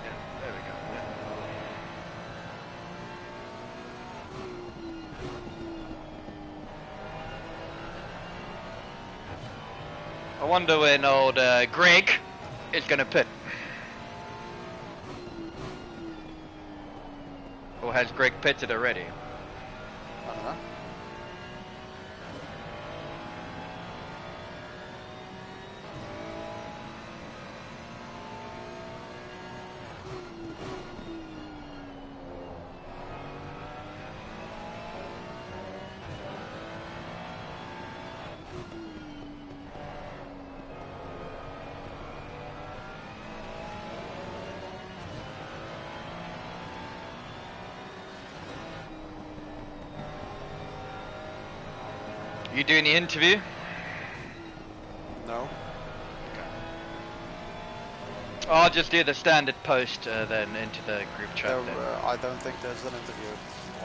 Yeah, there we go. Yeah. I wonder when old Greg is gonna pit. Or has Greg pitted already? I don't know. You doing the interview? No. I'll just do the standard post then into the group chat. There, Then. I don't think there's an interview.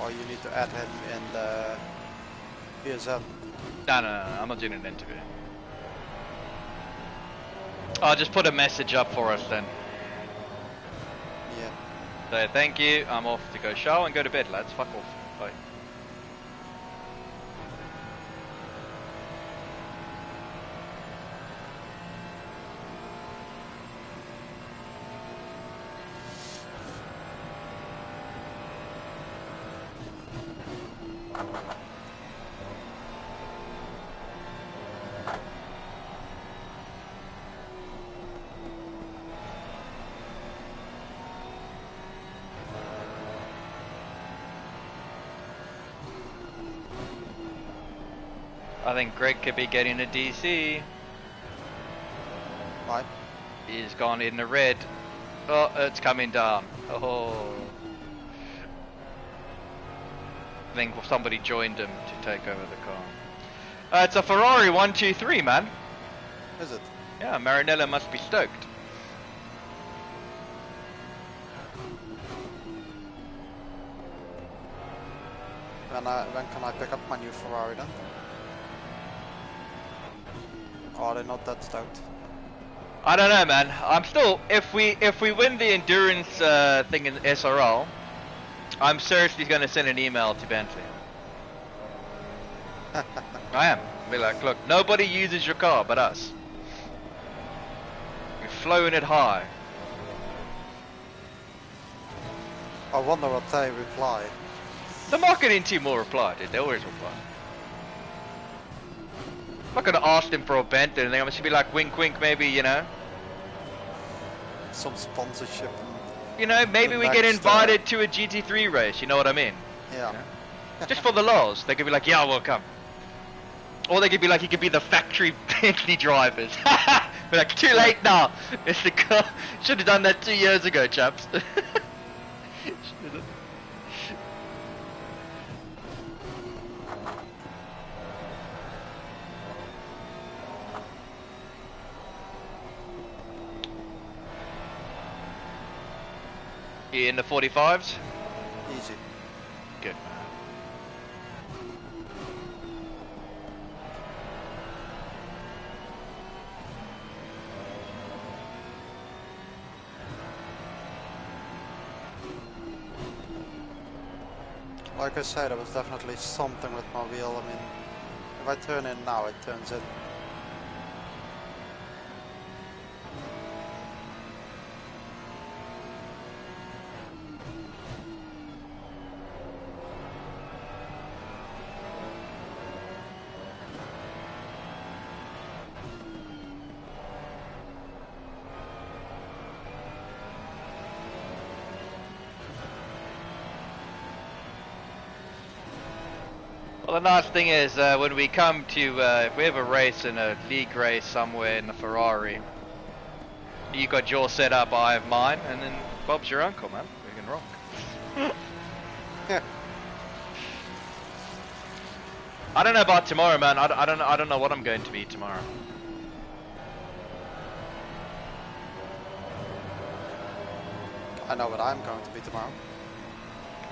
Or you need to add him in the PSM. No, I'm not doing an interview. I'll just put a message up for us then. Yeah. So thank you, I'm off to go shower and go to bed, lads. Fuck off. Bye. I think Greg could be getting a DC. Why? He's gone in the red. Oh, it's coming down. Oh. I think somebody joined him to take over the car. It's a Ferrari 123, man. Is it? Yeah, Marinella must be stoked. When can I pick up my new Ferrari then? Or are they not that stoked? I don't know, man. I'm still, if we win the endurance thing in SRL, I'm seriously going to send an email to Bentley. I am. Be like, look, nobody uses your car but us. We've flown it high. I wonder what they reply. The marketing team will reply, dude. They always reply. I'm not gonna ask them for a Bentley or anything. I'm just gonna be like, wink, wink, maybe, you know. Some sponsorship. You know, maybe we get invited to a GT3 race. You know what I mean? Yeah. You know? Just for the lols. They could be like, yeah, we'll come. Or they could be like, you could be the factory Bentley drivers. Be like, too late now. It's the car. Should have done that 2 years ago, chaps. You in the 45s? Easy. Good. Like I said, there was definitely something with my wheel. I mean, if I turn in now, it turns in. Well, the nice thing is when we come to, if we have a race in a league race somewhere in the Ferrari, you got your setup, I have mine, and then Bob's your uncle, man. We can rock. Yeah. I don't know about tomorrow, man. I don't know what I'm going to be tomorrow. I know what I'm going to be tomorrow.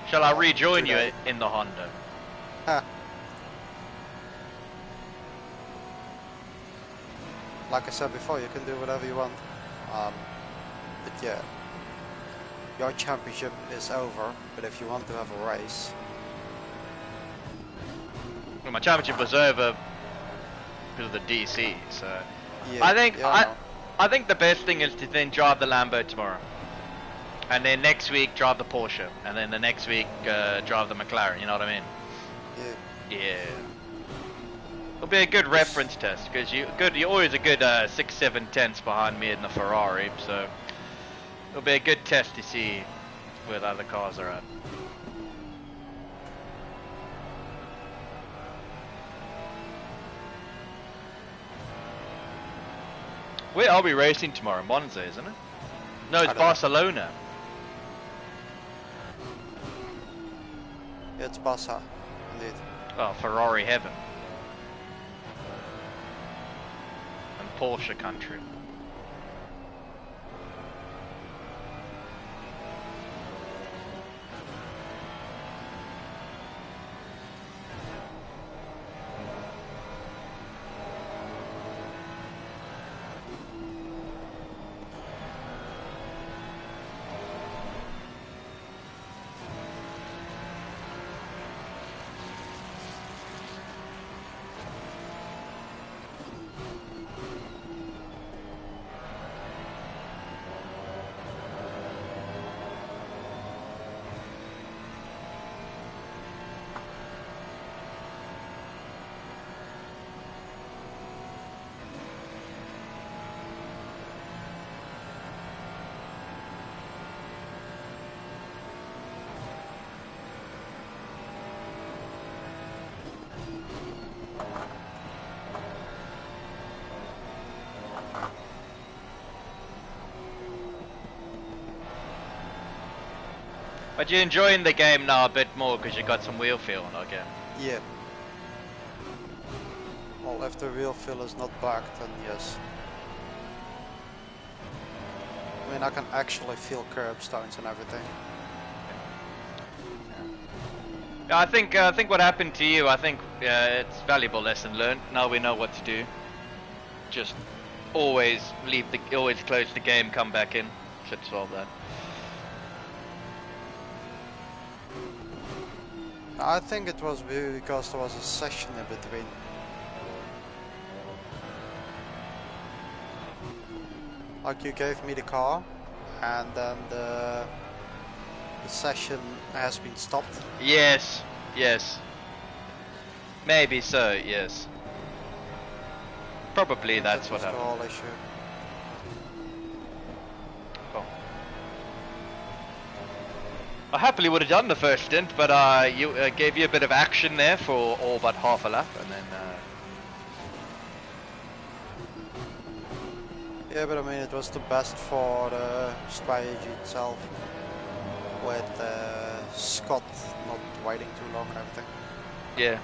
Shall I rejoin you Today. in the Honda? Huh. Like I said before, you can do whatever you want. But yeah, your championship is over. But if you want to have a race, Well, my championship was over because of the DC, so yeah, I think yeah, I think the best thing is to then drive the Lambo tomorrow, and then next week drive the Porsche, and then the next week drive the McLaren. You know what I mean? yeah. Yeah. It'll be a good reference test because you're always a good 6, 7 tenths behind me in the Ferrari, so it'll be a good test to see where the other cars are at. Where are we racing tomorrow? Monza, isn't it? No, it's I don't know. Barcelona. It's Barca, indeed. Oh, Ferrari heaven. Porsche country. But you're enjoying the game now a bit more because you got some wheel feel, okay? Yeah. Well, if the wheel fill is not back, then yes. I mean, I can actually feel curbstones and everything. Yeah, I think what happened to you, I think it's valuable lesson learned. Now we know what to do. Just always always close the game, come back in. Should solve that. I think it was because there was a session in between. Like you gave me the car, and then the session has been stopped. Yes, yes. Maybe so, yes. Probably that's what happened. That was the whole issue. Cool. I happily would have done the first stint, but you gave you a bit of action there for all but half a lap, and then. Yeah, but I mean, it was the best for the strategy itself, with Scott not waiting too long and everything. Yeah.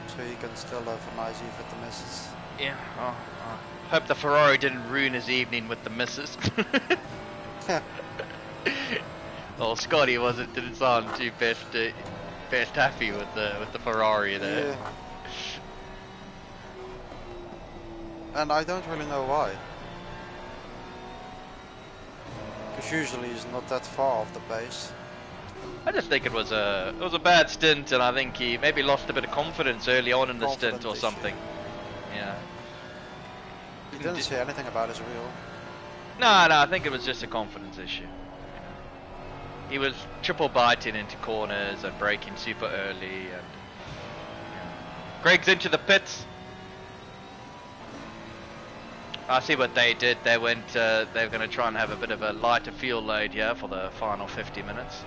So you can still have a nice eve with the misses. Yeah. Oh, hope the Ferrari didn't ruin his evening with the misses. Well, Scotty didn't sound too best happy with the Ferrari there. Yeah. And I don't really know why. Because usually he's not that far off the pace. I just think it was a bad stint, and I think he maybe lost a bit of confidence early on in the stint or something. Yeah. He didn't say anything about his wheel. No, I think it was just a confidence issue. He was triple biting into corners and braking super early, and Greg's into the pits. I see what they did. They went. They're going to try and have a bit of a lighter fuel load here for the final 50 minutes.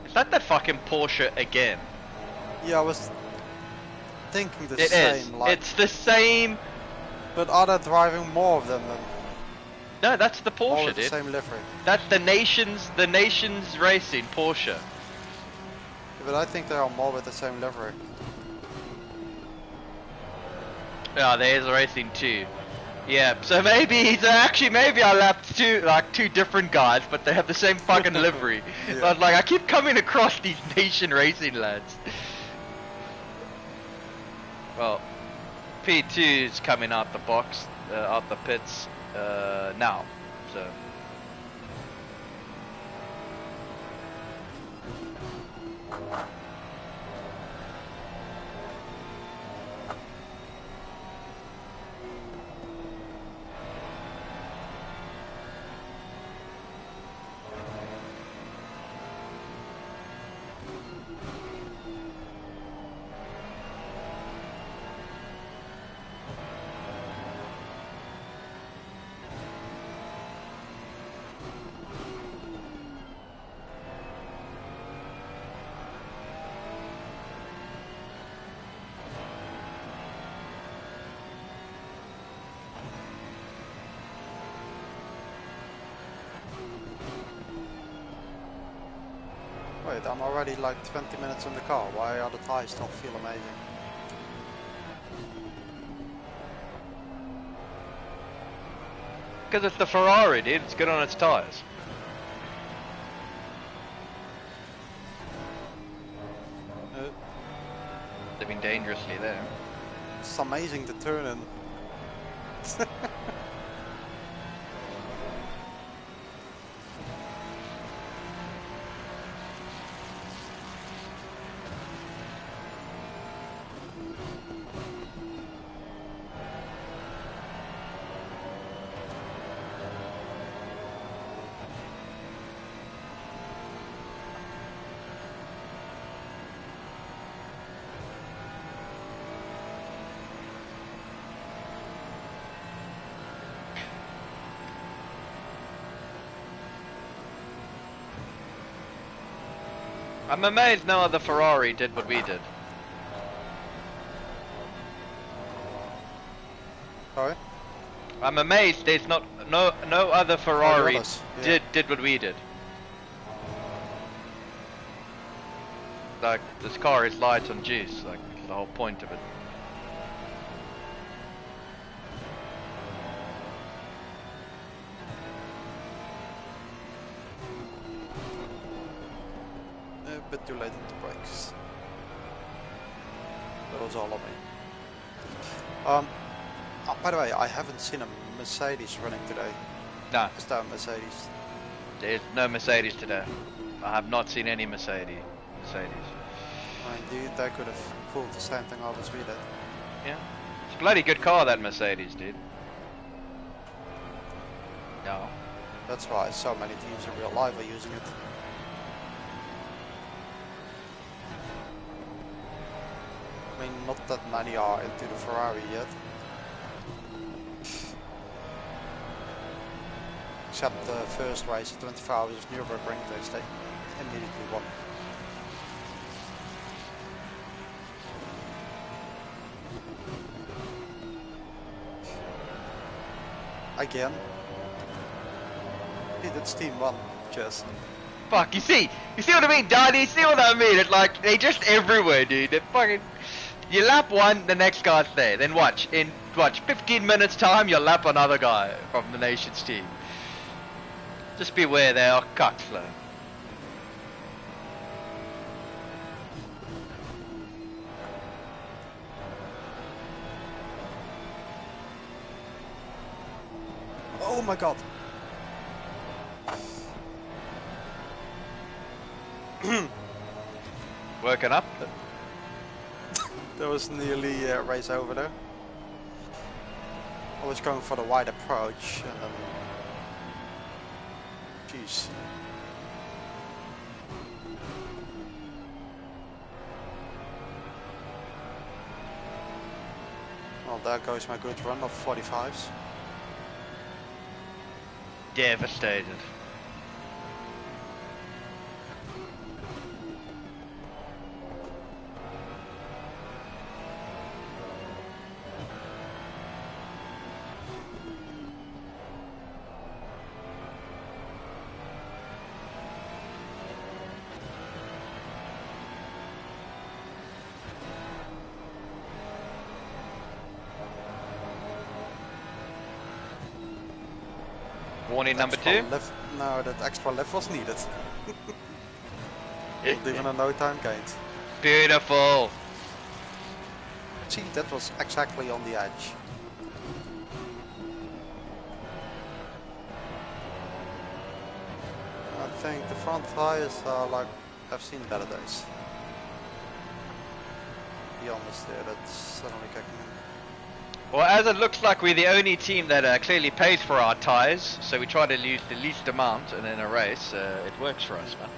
Is that fucking Porsche again? Yeah, I was thinking the It same. is. Like, It's the same. but are they driving more of them than No, that's the all Porsche, with the dude. same livery? That's the nation's racing Porsche. Yeah, but I think there are more with the same livery. Yeah, there is racing too. Yeah, so maybe maybe I lapped two different guys, but they have the same fucking livery. Yeah. But like I keep coming across these nation racing lads. Well, P2 is coming out the box, out the pits now. So. Wait, I'm already like 20 minutes in the car. Why are the tires don't feel amazing? Because it's the Ferrari, dude. It's good on its tires. They've been dangerously there. It's amazing to turn in. I'm amazed no other Ferrari did what we did. Sorry? I'm amazed there's no other Ferrari others, yeah. did what we did. Like, this car is light on juice, like, the whole point of it. A bit too late into brakes. That was all on me. By the way, I haven't seen a Mercedes running today. No, Is that a Mercedes? there's no Mercedes today. I have not seen any Mercedes. I mean, they could have pulled the same thing off as we did. Yeah. It's a bloody good car, that Mercedes, dude. No. That's why so many teams in real life are using it. I mean, not that many are into the Ferrari yet. Except the first race, 24 hours of Nürburgring, they immediately won. Again. Hey, that's team 1, Jess. Fuck, you see what I mean, Don? You see what I mean? It's like, they just everywhere, dude. They fucking... You lap one, the next guy's there. Then watch, in 15 minutes time, you'll lap another guy from the nation's team. Just beware, they are cucked, slow. Oh my god! Working up? There was nearly a race over there. I was going for the wide approach and then... Jeez. Well, there goes my good run of 45s. Devastated. Warning number 2. Lift, no, that extra lift was needed. Not even a no time gained. Beautiful. See, that was exactly on the edge. I think the front tires are like, I've seen better days. To be honest, there, that's suddenly kicking in. Well, as it looks like we're the only team that clearly pays for our tyres, so we try to use the least amount, and in a race, it works for us, man.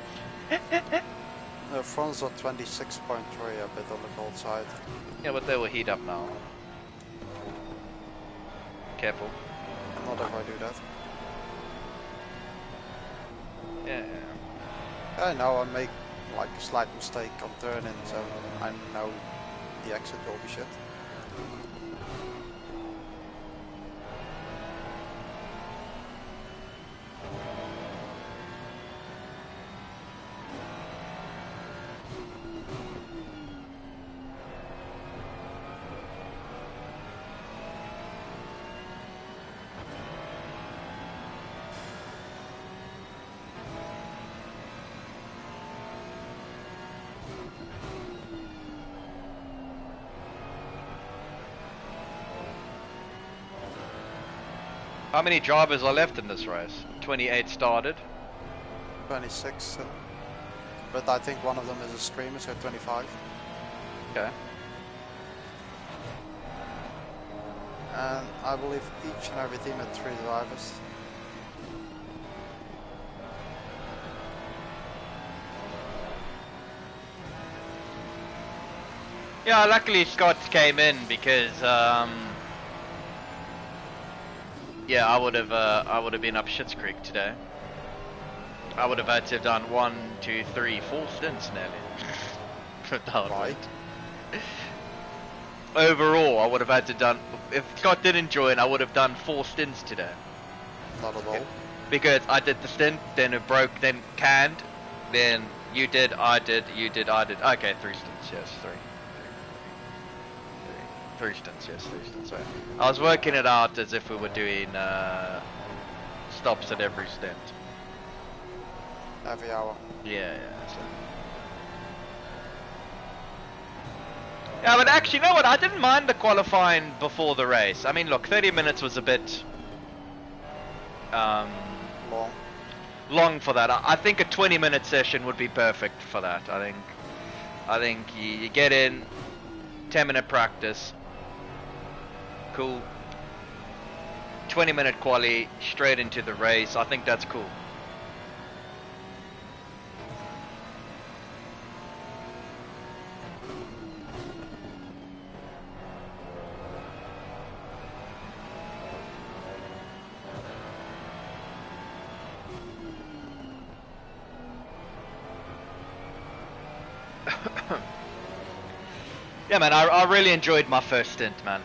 The fronts are 26.3, a bit on the cold side. Yeah, but they will heat up now. Careful. Not if I do that. Yeah. I know I make like a slight mistake on turn-in, so I know the exit will be shit. How many drivers are left in this race? 28 started. 26. But I think one of them is a streamer, so 25. Okay. And I believe each and every team had 3 drivers. Yeah, luckily Scott came in because yeah, I would have been up Schitt's Creek today. I would have had to have done 1, 2, 3, 4 stints nearly. Right. Overall, I would have had to done. If Scott didn't join, I would have done 4 stints today. Not at all. Because I did the stint, then it broke, then canned, then you did, I did, you did, I did. Okay, 3 stints, yes, 3. 3 stints, yes, 3 stints. Right. I was working it out as if we were doing stops at every stint. Every hour. Yeah. So. Yeah, but actually, you know what? I didn't mind the qualifying before the race. I mean, look, 30 minutes was a bit long for that. I think a 20-minute session would be perfect for that. I think you get in, 10-minute practice, cool. 20-minute quali, straight into the race. I think that's cool. Yeah, man, I really enjoyed my first stint, man.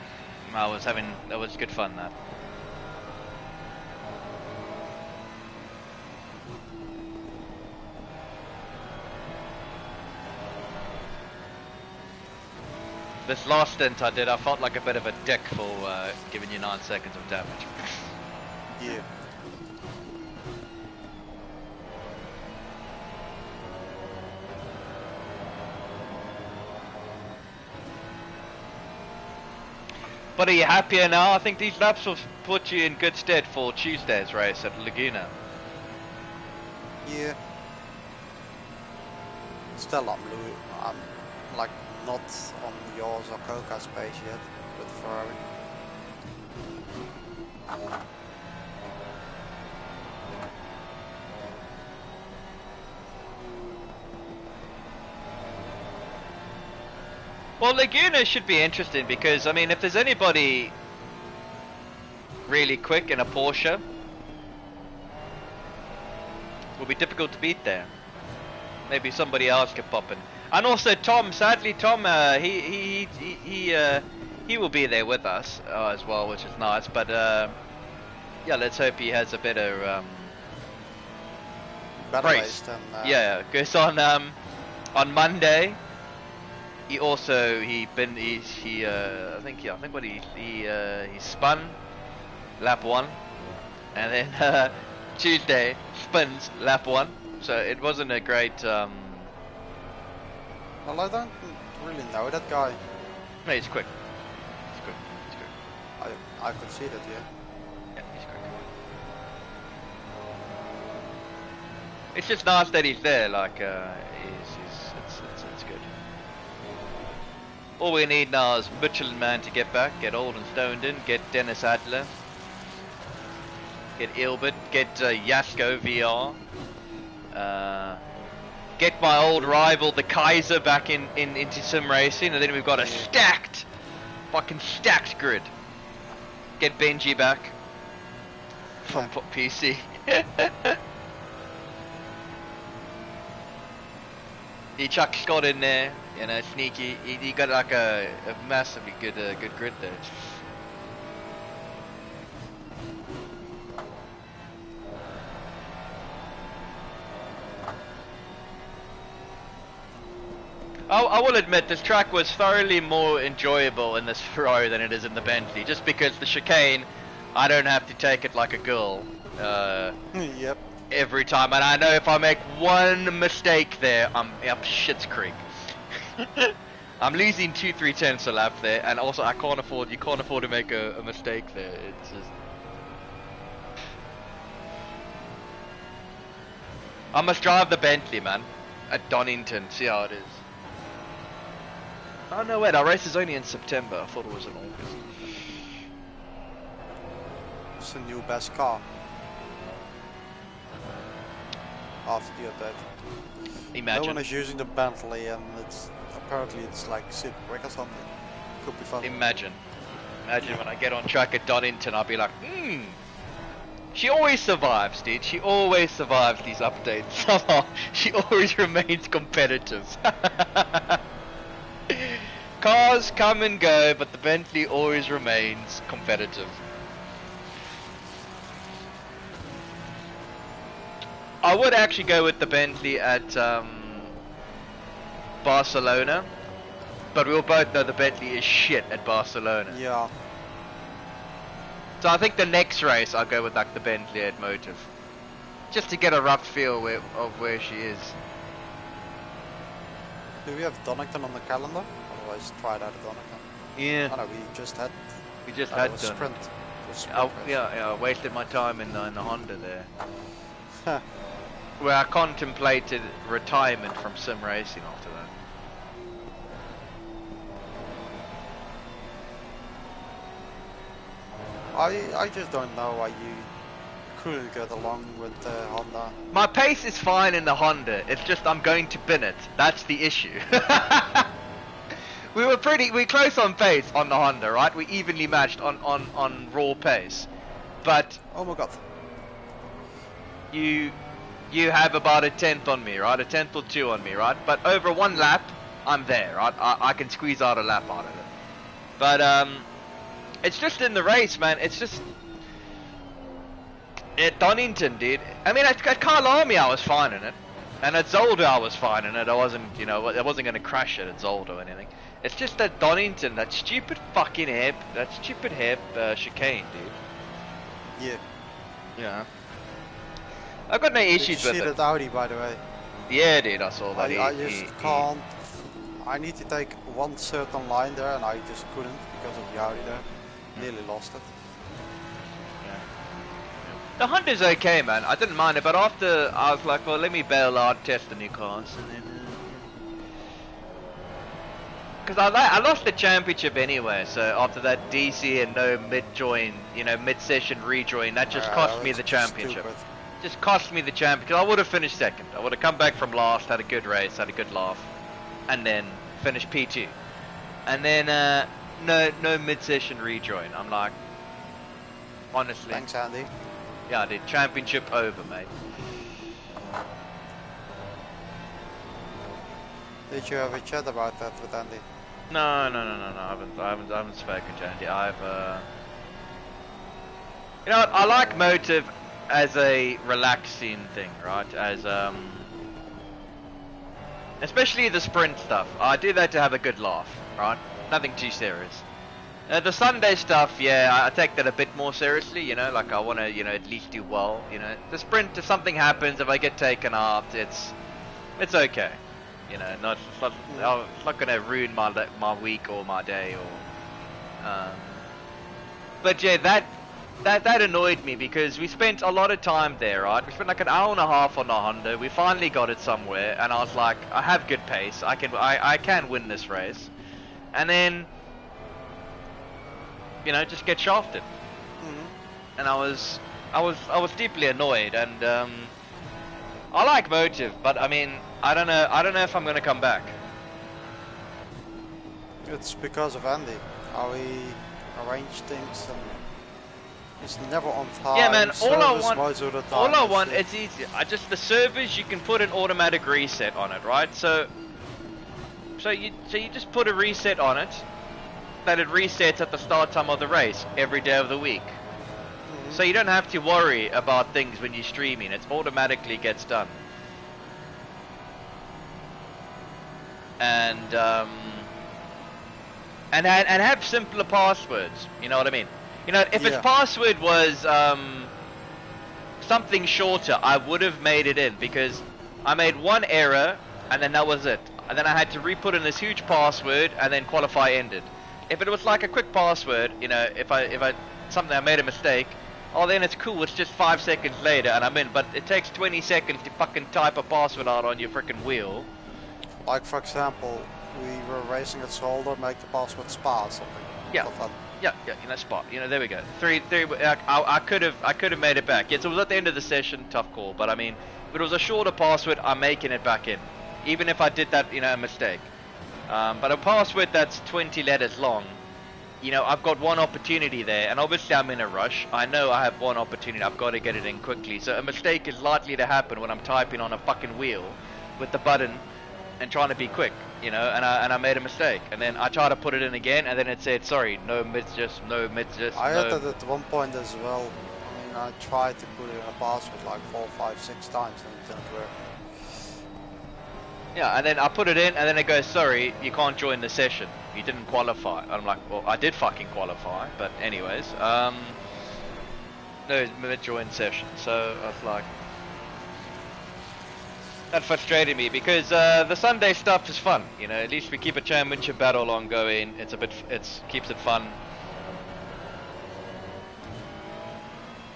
That was good fun, that. This last stint I did, I felt like a bit of a dick for giving you 9 seconds of damage. Yeah. But are you happier now? I think these laps will put you in good stead for Tuesday's race at Laguna. Yeah. Still I'm like not on yours or Coca's page yet with Ferrari. Well, Laguna should be interesting because, I mean, if there's anybody really quick in a Porsche, it will be difficult to beat there. Maybe somebody else could pop in. And also Tom, sadly Tom, he will be there with us as well, which is nice. But yeah, let's hope he has a better race. Than, yeah, because on Monday. He also I think what he spun lap 1, and then Tuesday spins lap 1. So it wasn't a great. Well, I don't really know that guy. No, he's quick. He's quick. He's quick. I could see that, yeah. Yeah, he's quick. It's just nice that he's there. Like it's good. All we need now is Mitchell and Man to get back, get Old and Stoned in, get Dennis Adler, get Ilbert, get Yasko VR, get my old rival the Kaiser back into sim racing, and then we've got a fucking stacked grid. Get Benji back from PC. He chucked Scott in there, you know, sneaky. He got like a massively good grid there. I will admit this track was thoroughly more enjoyable in this Ferrari than it is in the Bentley, just because the chicane, I don't have to take it like a girl. Yep. Every time, and I know if I make one mistake there, I'm up Schitt's Creek. I'm losing 2-3 tenths a lap there, and also you can't afford to make a mistake there. It's just I must drive the Bentley, man, at Donington. See how it is. Oh no, wait, our race is only in September. I thought it was in August. It's a new best car. After the update. Imagine. No one is using the Bentley and apparently it's like super quick or something. Could be fun. Imagine when I get on track at Donington, I'll be like, she always survives, dude. She always survives these updates. Somehow, she always remains competitive. Cars come and go, but the Bentley always remains competitive. I would actually go with the Bentley at Barcelona, but we all both know the Bentley is shit at Barcelona. Yeah. So I think the next race I'll go with like the Bentley at Motive, just to get a rough feel of where she is. Do we have Donington on the calendar? Otherwise, try it out at Donington. Yeah. Oh no, we just had. We just it had was done. sprint. It was sprint race. Yeah, I wasted my time in the Honda there, Huh. where I contemplated retirement from sim racing after that. I just don't know why you couldn't get along with the Honda. My pace is fine in the Honda. It's just I'm going to bin it. That's the issue. we were close on pace on the Honda, right? We evenly matched on raw pace, but Oh my god. you have about a tenth on me, right? A tenth or two on me, right? But over one lap, I'm there, right? I can squeeze out a lap out of it. But it's just in the race, man. It's just at Donington, dude. I mean, at Kyalami, I was fine in it, and at Zolder, I was fine in it. I wasn't, I wasn't going to crash it at Zolder or anything. It's just at Donington, that stupid fucking chicane, dude. Yeah. Yeah. I've got no issues Did with you see it. that Audi, by the way? Yeah, dude, I saw that. I just can't. I need to take one certain line there, and I just couldn't because of the Audi there. Nearly lost it. The Honda's okay, man. I didn't mind it, but after I was like, well, let me bail out, test the new cars, and then. Because I lost the championship anyway, so after that DC and no mid-join, mid-session rejoin, that just cost me the championship. Stupid. Just cost me the championship. I would have finished second. I would have come back from last, had a good race, had a good laugh, and then finished P2. And then no mid-session rejoin. I'm like, honestly. Thanks, Andy. Yeah, I did. Championship over, mate. Did you have a chat about that with Andy? No. I haven't spoken to Andy. I like Motive as a relaxing thing, right? As especially the sprint stuff. I do that to have a good laugh, right? Nothing too serious. The Sunday stuff, yeah, I take that a bit more seriously, like I want to, at least do well, The sprint, if something happens, if I get taken out, it's okay, it's not going to ruin my week or my day, but yeah, that annoyed me because we spent a lot of time there, right? We spent like an hour and a half on the Honda. We finally got it somewhere, and I was like, I have good pace. I can win this race, and then. Just get shafted. And I was deeply annoyed, and I like Motive, but I mean, I don't know if I'm gonna come back. It's because of Andy. How he arranged things, and he's never on time. Yeah, man. All I service-wise want, it's easy. The servers, you can put an automatic reset on it, right? So you just put a reset on it. That it resets at the start time of the race every day of the week. So you don't have to worry about things when you're streaming. It automatically gets done. And have simpler passwords. You know what I mean? If its password was something shorter, I would have made it in, because I made one error and then that was it. And then I had to re-put in this huge password and then qualify ended. If it was like a quick password, if I made a mistake, oh then it's cool, it's just 5 seconds later and I'm in, but it takes 20 seconds to fucking type a password out on your freaking wheel. Like for example, we were racing at Solder, make the password Spa or something. Yeah. For fun. Yeah, spot. There we go. Three. I could have made it back. Yes, it was at the end of the session, tough call. But I mean, if it was a shorter password, I'm making it back in, even if I did that, a mistake. But a password that's 20 letters long, I've got one opportunity there, and obviously I'm in a rush. I know I have one opportunity. I've got to get it in quickly. So a mistake is likely to happen when I'm typing on a fucking wheel with the button and trying to be quick, and I made a mistake, and then I tried to put it in again, and then it said sorry, no mid-just. I had that at one point as well. I mean, I tried to put in a password like 4, 5, 6 times and it didn't work. Yeah, and then I put it in, and then it goes, sorry, you can't join the session. You didn't qualify. And I'm like, well, I did fucking qualify, but anyways, no mid-join session. So I was like, that frustrated me because the Sunday stuff is fun. At least we keep a championship battle ongoing. It keeps it fun.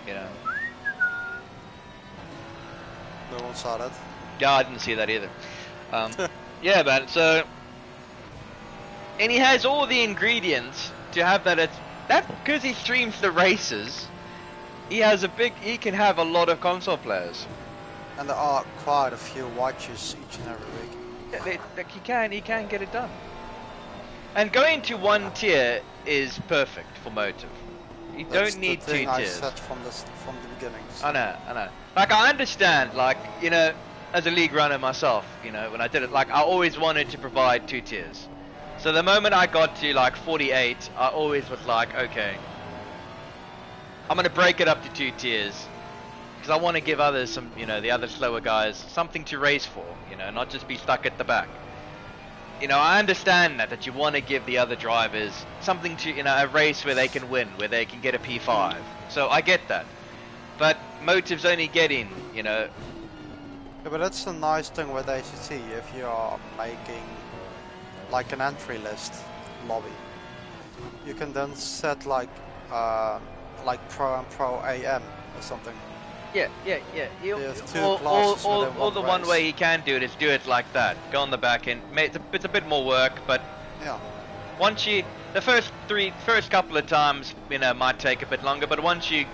No one saw that. Yeah, I didn't see that either. Yeah, man. So, and he has all the ingredients to have that. That's because he streams the races. He can have a lot of console players. And there are quite a few watches each and every week. Yeah, he can get it done. And going to one tier is perfect for Motive. You don't need 2 tiers. I said from the beginning. So. I know. Like I understand, as a league runner myself, when I did it, I always wanted to provide 2 tiers. So the moment I got to 48, I always was like, okay, I'm gonna break it up to 2 tiers. Because I want to give others some, the other slower guys, something to race for, not just be stuck at the back. I understand that you want to give the other drivers something to, a race where they can win, where they can get a P5. So I get that. But Motive's only getting, Yeah, but that's a nice thing with ACT, if you are making an entry list lobby. You can then set like Pro and Pro AM or something. Yeah. There's 2 Or the race. one way he can do it is do it like that. Go on the back end. It's a bit more work, but yeah. Once the first couple of times, might take a bit longer, but once you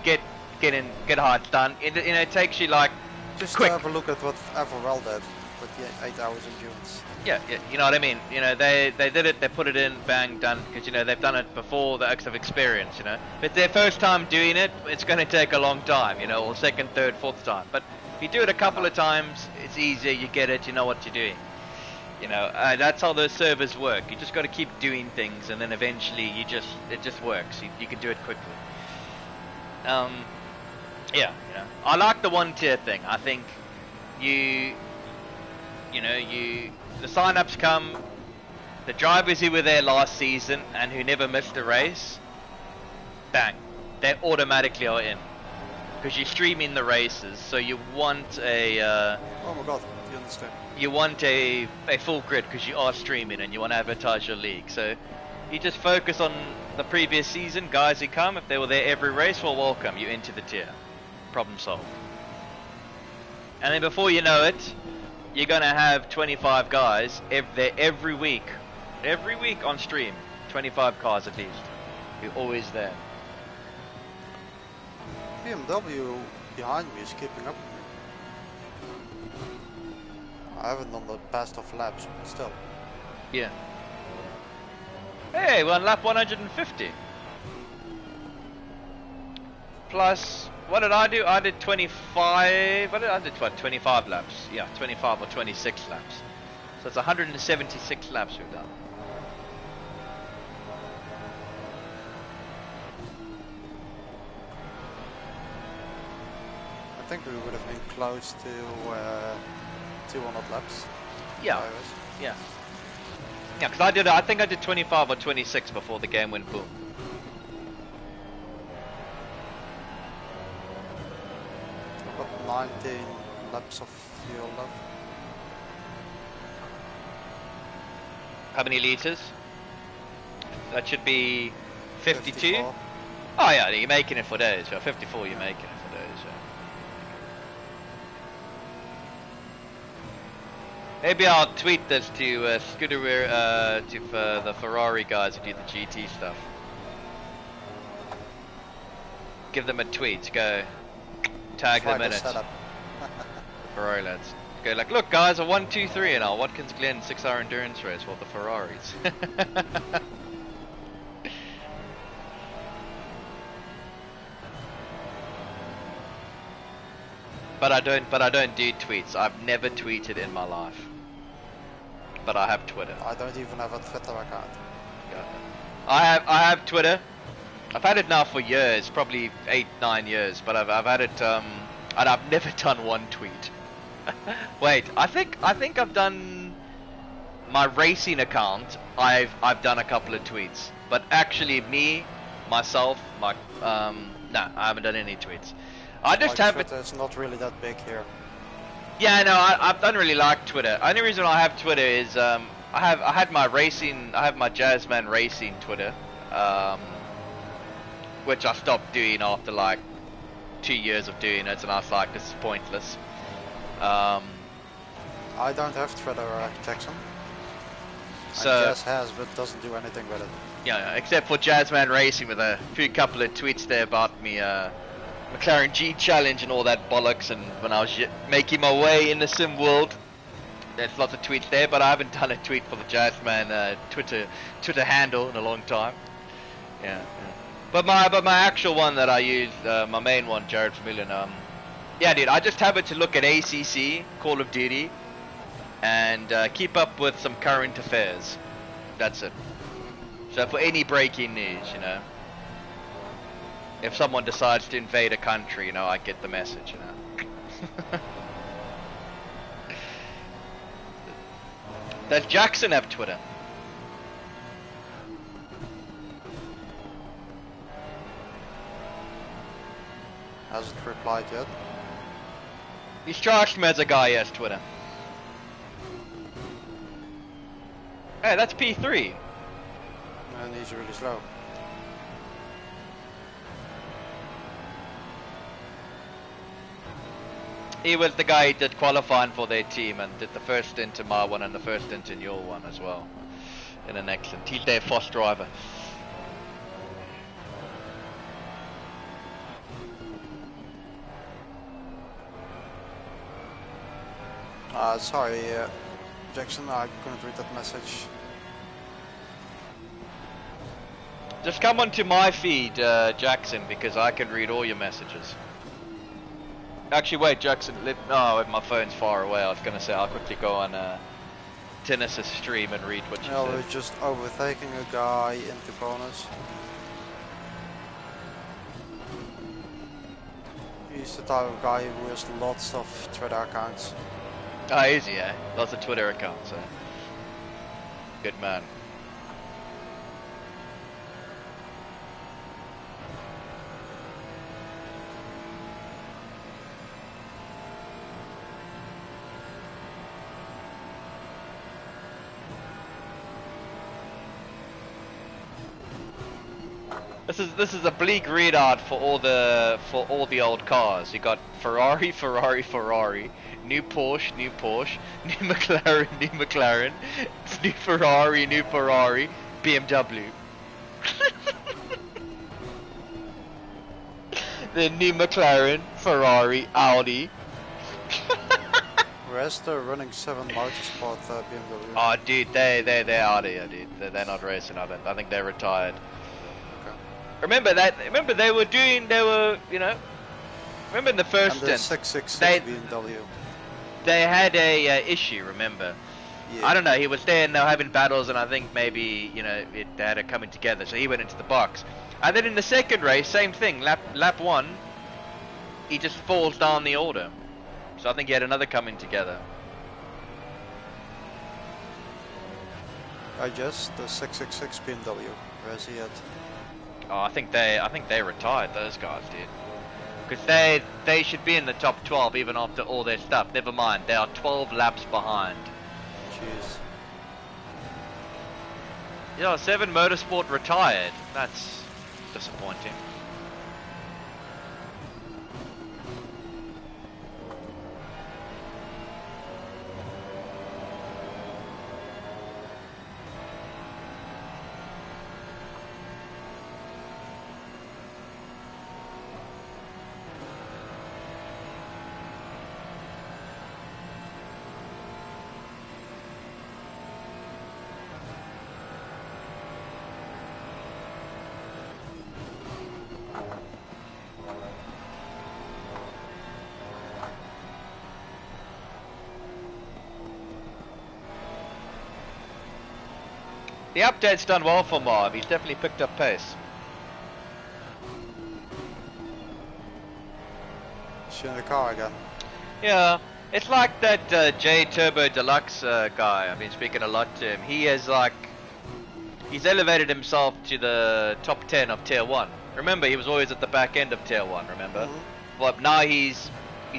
get how it's done, it takes you just quick. have a look at what Everwell did with the 8 hours endurance. Yeah, you know what I mean. They did it, they put it in, bang, done. Because they've done it before, the X of experience. But their first time doing it, it's going to take a long time. Or second, third, fourth time. But if you do it a couple of times, it's easier. You get it. You know what you're doing. That's how those servers work. You just got to keep doing things, and then eventually it just works. You can do it quickly. Yeah, I like the 1 tier thing. I think the sign-ups come, the drivers who were there last season and who never missed a race, bang, they automatically are in. Because you're streaming the races, so you want a... oh my god, you understand. You want a full grid because you are streaming and you want to advertise your league. So you just focus on the previous season, guys who come, if they were there every race, well, welcome, you into the tier. Problem solved. And then before you know it, you're gonna have 25 guys every week on stream. 25 cars at least. You're always there. BMW behind me is keeping up with me. I haven't done the best of laps, but still. Yeah. Hey, we're on lap 150. Plus, what did I do? I did 25. What did I do? 25 laps. Yeah, 25 or 26 laps. So it's 176 laps we've done. I think we would have been close to 200 laps. Yeah. Yeah. Yeah, because I think I did 25 or 26 before the game went boom. I've got 19 laps of fuel left. How many liters? That should be 52. 54. Oh yeah, you're making it for those. 54, you're making it for those. Maybe I'll tweet this to Scudder, to the Ferrari guys who do the GT stuff. Give them a tweet. Go tag them in it. Ferrari lads. Go like, look guys, a 1, 2, 3 in our Watkins Glen 6-hour endurance race for the Ferraris. But I don't do tweets. I've never tweeted in my life. But I have Twitter. I don't even have a Twitter account. I have Twitter. I've had it now for years, probably 8, 9 years, but I've had it and I've never done one tweet. Wait, I think I've done my racing account. I've done a couple of tweets, but actually myself, no, I haven't done any tweets. I just have it. It's not really that big here. Yeah, no, I don't really like Twitter. Only reason I have Twitter is I had my Jazzman Racing Twitter, which I stopped doing after like 2 years of doing it, and I was like, this is pointless. I don't have Twitter, Jackson. So Jazz has, but doesn't do anything with it. Yeah, except for Jazzman Racing with a couple of tweets there about me, McLaren G Challenge and all that bollocks, and when I was making my way in the sim world. There's lots of tweets there, but I haven't done a tweet for the Jazzman Twitter handle in a long time. Yeah. But my actual one that I use, my main one, Jared Vermeulen, yeah, dude, I just have it to look at ACC, Call of Duty, and keep up with some current affairs. That's it. So for any breaking news, you know, if someone decides to invade a country, you know, I get the message, you know. Does Jackson have Twitter? Hasn't replied yet. He's charged me as a guy, yes, Twitter. Hey, that's P3. And he's really slow. He was the guy who did qualifying for their team and did the first stint in my one and the first stint in your one as well. In an excellent. He's their FOSS driver. Sorry, Jackson, I couldn't read that message. Just come onto my feed, Jackson, because I can read all your messages. Actually, wait, Jackson. No, my phone's far away. I was gonna say I'll quickly go on Tennis's stream and read what you said. We're just overtaking a guy into corners. He's the type of guy who has lots of Twitter accounts. Ah, is he? Yeah, lots of Twitter accounts. Good man. This is a bleak readout for all the old cars. You got Ferrari, new Porsche, new McLaren, new Ferrari, BMW. Then new McLaren, Ferrari, Audi. Where's the running 7 Motorsport BMW? Oh, dude, they're out of here, dude. They're not racing. I think they're retired. Remember they were, you know, remember in the first and the stint, 666 BMW. They had a issue, remember? Yeah. I don't know, he was there and they were having battles, and I think maybe, you know, they had it coming together, so he went into the box. And then in the second race, same thing, lap 1, he just falls down the order. So I think he had another coming together. I just the 666 BMW. Where's he at? Oh, I think they retired, those guys, dude. Because they should be in the top 12 even after all their stuff. Never mind, they are 12 laps behind. Jeez. Yeah, 7 Motorsport retired. That's disappointing. The update's done well for Marv. He's definitely picked up pace. Is she in the car again? Yeah, it's like that J Turbo Deluxe guy. I've been speaking a lot to him. He is like, he's elevated himself to the top 10 of Tier 1. Remember, he was always at the back end of Tier 1, remember? But now he's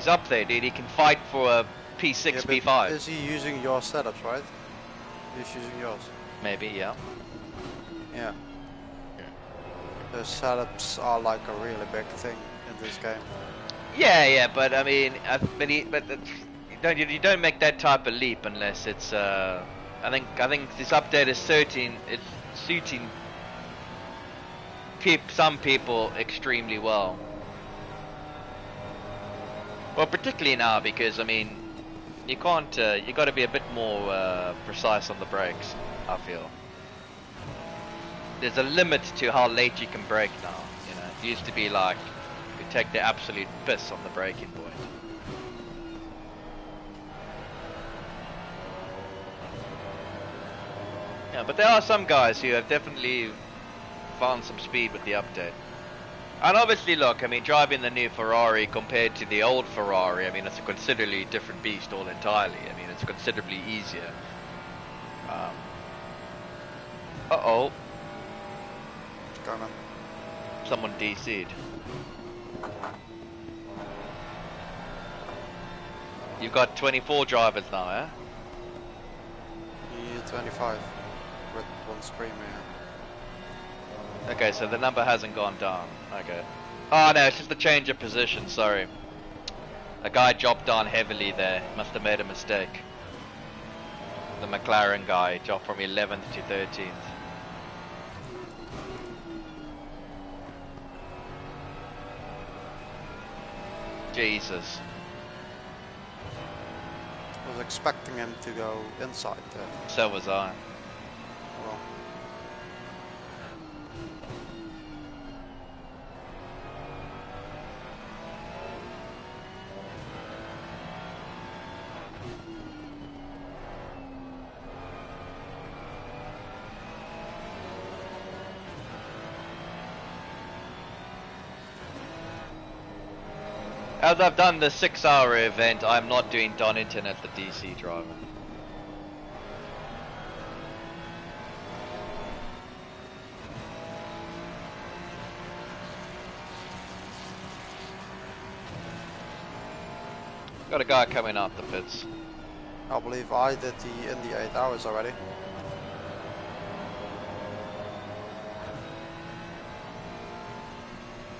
up there, dude. He can fight for a P6, Yeah, P5. is he using your setups, right? He's using yours. Maybe, yeah. Yeah. Those setups are like a really big thing in this game. Yeah, but I mean, you don't make that type of leap unless it's I think this update is suiting some people extremely well. Well, particularly now because I mean, you can't you got to be a bit more precise on the brakes. I feel there's a limit to how late you can brake now. You know, it used to be like you take the absolute piss on the braking point. Yeah, but there are some guys who have definitely found some speed with the update. And obviously, look, I mean, driving the new Ferrari compared to the old Ferrari, I mean, it's a considerably different beast all entirely. I mean, it's considerably easier. Uh-oh. What's going on? Someone DC'd. You've got 24 drivers now, eh? Yeah, 25. With one screamer, yeah. Okay, so the number hasn't gone down. Okay. Oh no, it's just a change of position, sorry. A guy dropped down heavily there. Must have made a mistake. The McLaren guy dropped from 11th to 13th. Jesus. I was expecting him to go inside there. So was I. Well, as I've done the 6-hour event, I'm not doing Donington as the DC driver. Got a guy coming out the pits. I believe I did the Indy 8 hours already.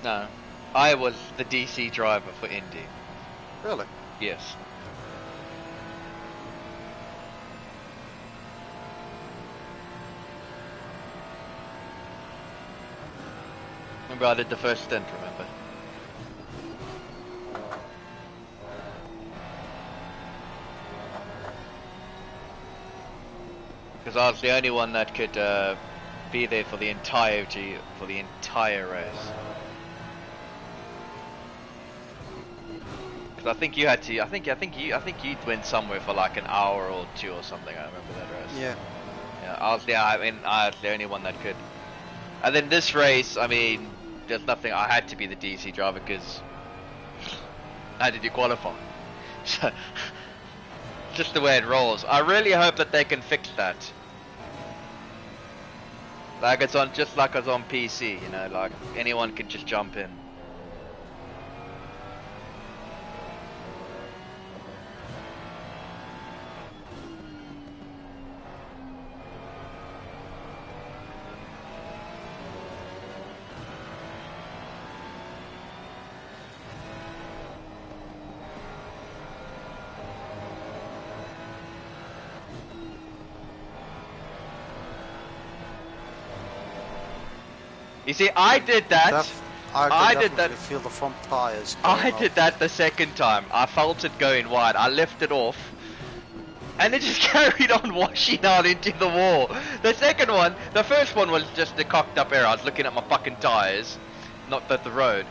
No, I was the DC driver for Indy. Really? Yes. Remember I did the first stint, remember? Because I was the only one that could be there for the entire race. Because I think you had to. I think you went somewhere for like an hour or two or something. I remember that race. Yeah. Yeah, I was the only one that could. And then this race, I mean, there's nothing. I had to be the DC driver because how did you qualify? So just the way it rolls. I really hope that they can fix that. Like it's on, just like it's on PC, you know, like anyone can just jump in. You see, I did that. I did that. Feel the front tires. I did that the second time. I felt it going wide. I left it off, and it just carried on washing out into the wall. The second one, the first one was just a cocked up error. I was looking at my fucking tires, not at the road.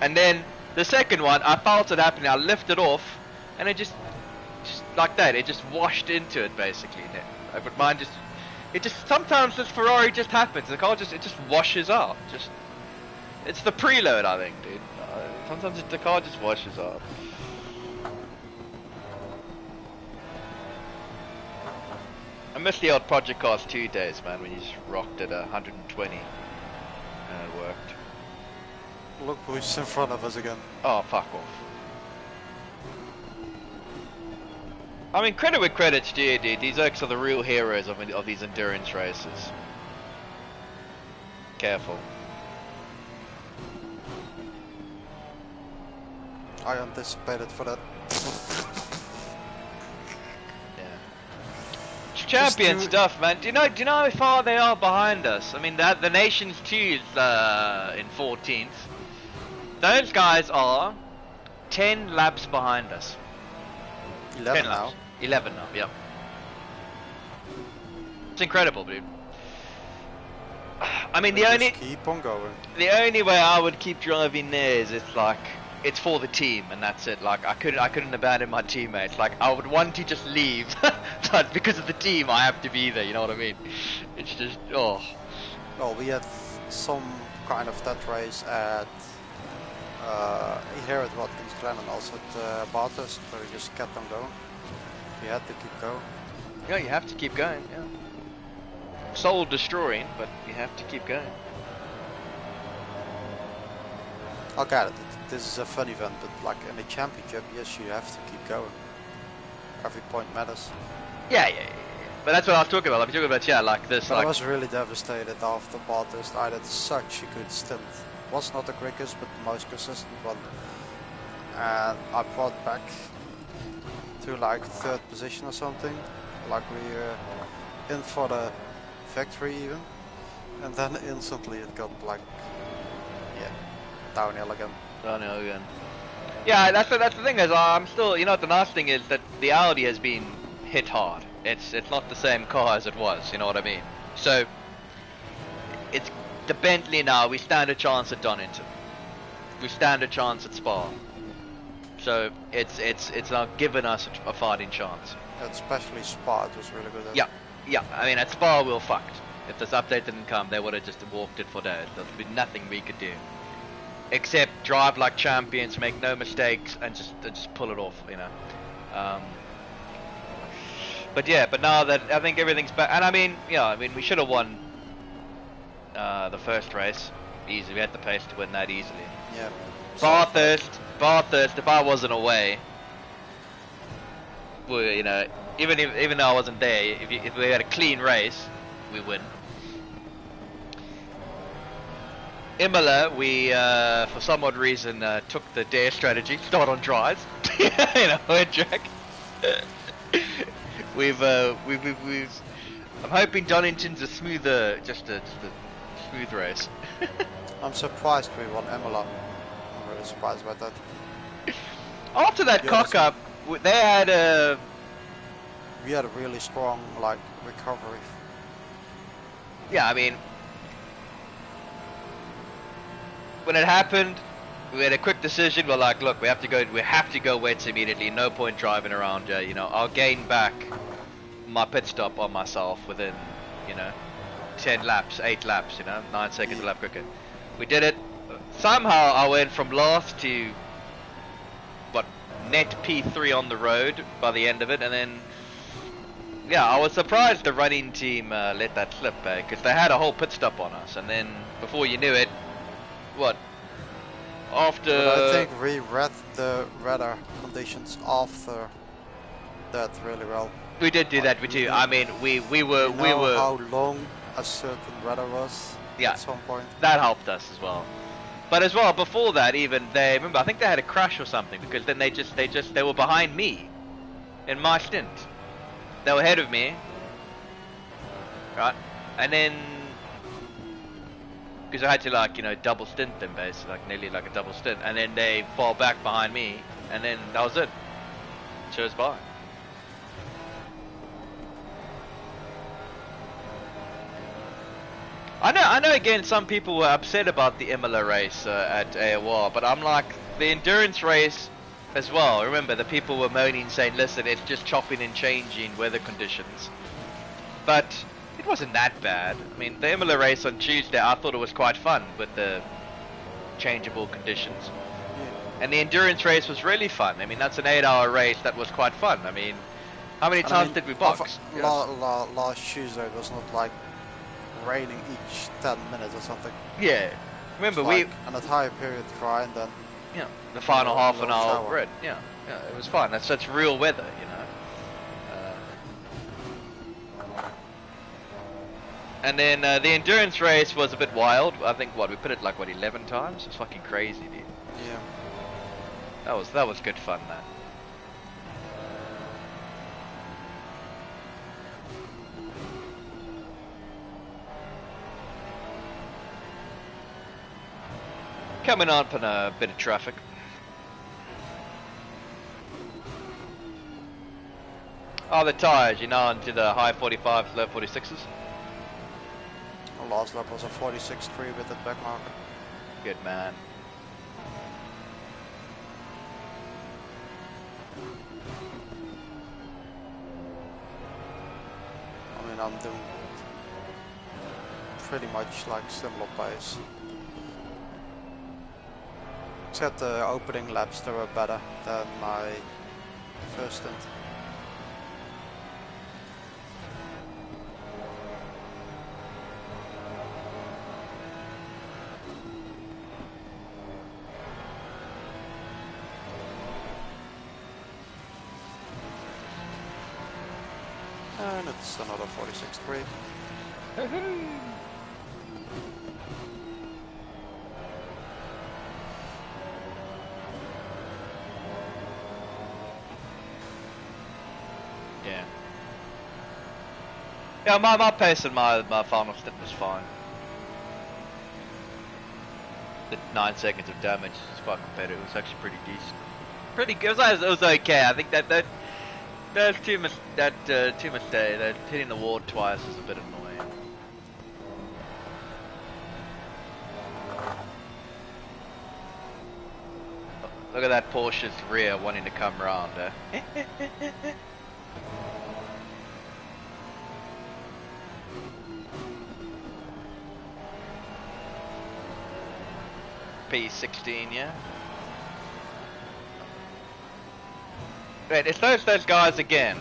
And then the second one, I felt it happening. I lifted off, and it just like that. It just washed into it basically. But mine just. It just sometimes this Ferrari just happens. The car just washes up. It's the preload, I think, dude. Sometimes the car just washes up. I miss the old Project Cars 2 days, man, when you just rocked at 120 and it worked. Look who's in front of us again. Oh, fuck off. I mean, credit where credit's due, dude. These oaks are the real heroes of these endurance races. Careful. I anticipated for that. Champion stuff, man. Do you know how far they are behind us? I mean, the Nations 2 is in 14th. Those guys are 10 laps behind us. 11 10 now. laps. 11 now, yep. It's incredible, dude. I mean, keep on going. The only way I would keep driving there is it's for the team, and that's it. Like I couldn't abandon my teammates. Like I would want to just leave, but because of the team, I have to be there. You know what I mean? It's just oh. Well, we had some kind of that race at here at Watkins Glen and also at Bathurst, where we just kept on going. We had to keep going. Yeah, you have to keep going. Yeah. Soul destroying, but you have to keep going. I get it. This is a fun event, but like in a championship, yes, you have to keep going. Every point matters. Yeah. But that's what I was talking about. I'm talking about like this. But I was really devastated after Bathurst. I had such a good stint. Was not the quickest, but the most consistent one. And I brought back to like 3rd position or something. Like we were in for the victory even. And then instantly it got like, yeah, downhill again. Downhill again. Yeah, that's the thing is I'm still, the nice thing is that the Audi has been hit hard. It's not the same car as it was, you know what I mean? So it's the Bentley now. We stand a chance at Donington. We stand a chance at Spa. So it's now given us a fighting chance. Especially Spa, it was really good. Yeah. I mean, at Spa we were fucked. If this update didn't come, they would have just walked it for days. There'd be nothing we could do, except drive like champions, make no mistakes, and just pull it off, But now that I think everything's back, and I mean, we should have won the first race easily. We had the pace to win that easily. Yeah. Bathurst. If I wasn't away, well, even though I wasn't there, if we had a clean race, we win. Imola, we for some odd reason took the dare strategy, start on dries, wet track. We've I'm hoping Donington's a smoother, just a smooth race. I'm surprised we won Imola. I'm really surprised about that. After that cock up, they had a. We had a really strong recovery. Yeah, I mean, when it happened, we had a quick decision. We're like, look, we have to go wets immediately. No point driving around. I'll gain back my pit stop on myself within, 10 laps, 8 laps. 9 seconds a lap quicker. We did it. Somehow I went from last to net P3 on the road by the end of it, and then. Yeah, I was surprised the running team let that slip because they had a whole pit stop on us, and then before you knew it, after... But I think we read the weather conditions after that really well. We did do that, we do. I mean, we were... how long a certain weather was at some point. That helped us as well. But as well, before that even, I think they had a crash or something, because then they were behind me in my stint. They were ahead of me, right? And then, because I had to double stint them basically, nearly like a double stint, and then they fall back behind me, and then that was it. Cheers, bye. I know. Again, some people were upset about the Imola race at AOR, but I'm like, the endurance race. As well, remember the people were moaning saying, listen, it's just chopping and changing weather conditions. But it it wasn't that bad. I mean, the Imola race on Tuesday, I thought it was quite fun with the changeable conditions. Yeah. And the endurance race was really fun. I mean, that's an 8-hour race that was quite fun. I mean, how many times did we box? Last Tuesday it was not like raining each 10 minutes or something. Yeah. Remember, It's like an entire period dry and then yeah, the final half an hour shower. red. Yeah, it was fun. That's real weather, you know. And then the endurance race was a bit wild. I think we put it like 11 times. It's fucking crazy, dude. Yeah. That was good fun, man. Coming up on a bit of traffic. Oh, the tyres, you know, into the high 45s, low 46s. The last lap was a 46.3 with the back marker. Good man. I mean, I'm doing pretty much like similar pace. Except the opening laps, they were better than my first stint. And it's another 46.3. Yeah. Yeah, my pace and my final stint was fine. The 9 seconds of damage is quite competitive. It was actually pretty decent. Pretty good. It was okay. I think that two mistakes. That hitting the wall twice is a bit annoying. Look at that Porsche's rear wanting to come round. P16, yeah. Wait, it's those guys again.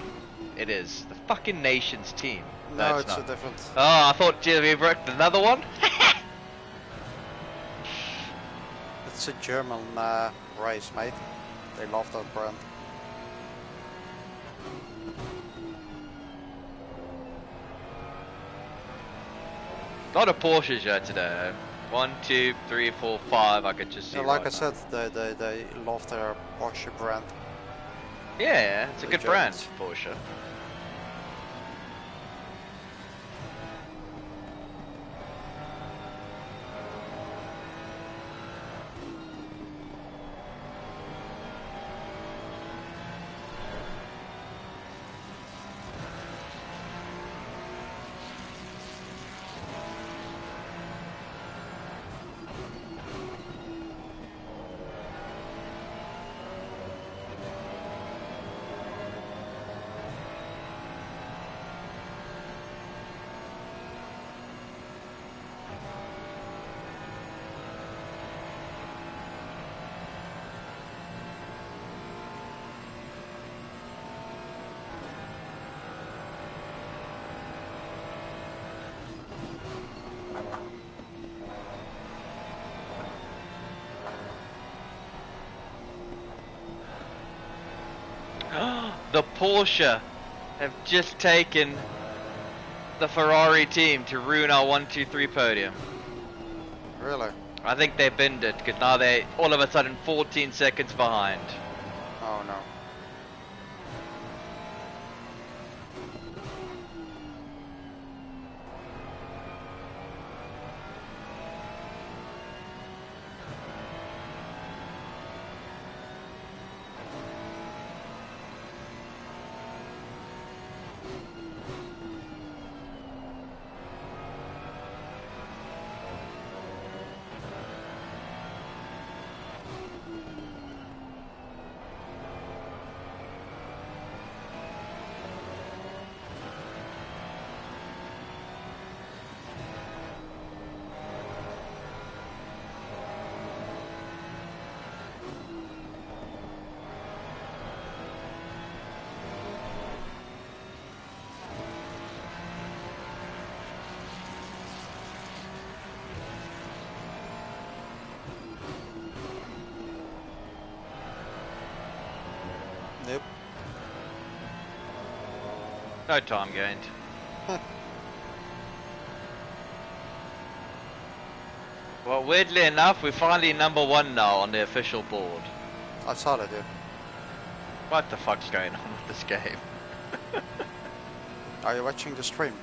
It is the fucking nation's team. No, it's it's not. a different. Oh, I thought we wrecked another one. It's a German race, mate. They love that brand. A lot of Porsches here today. 1, 2, 3, 4, 5. I could just see. Yeah, like right I now. said, they love their Porsche brand. Yeah, it's a The good brand, Germans. Porsche. The Porsche have just taken the Ferrari team to ruin our 1, 2, 3 podium. Really? I think they binned it because now they all of a sudden 14 seconds behind. Oh no. No time gained. Well, weirdly enough, we're finally #1 now on the official board. I saw that, dude. What the fuck's going on with this game? Are you watching the stream?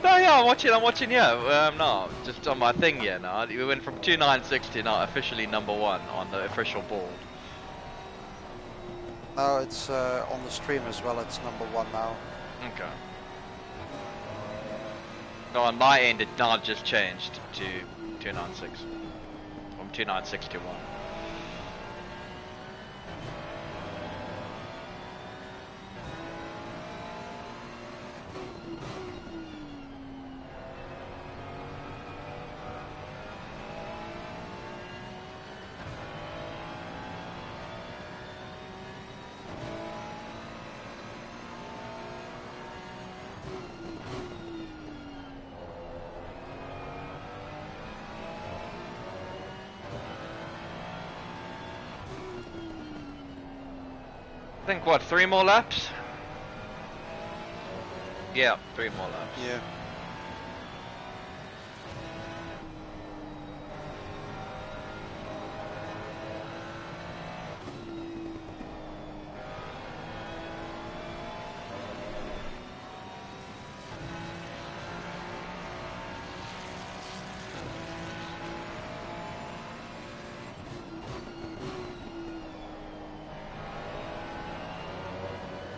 No, yeah, I'm watching, yeah. No, just on my thing, yeah, no. We went from 296 to now officially #1 on the official board. No, it's on the stream as well, it's #1 now. Okay. No, on my end, it now just changed to 296. From 296 to 1. I think what, 3 more laps? Yeah, 3 more laps. Yeah.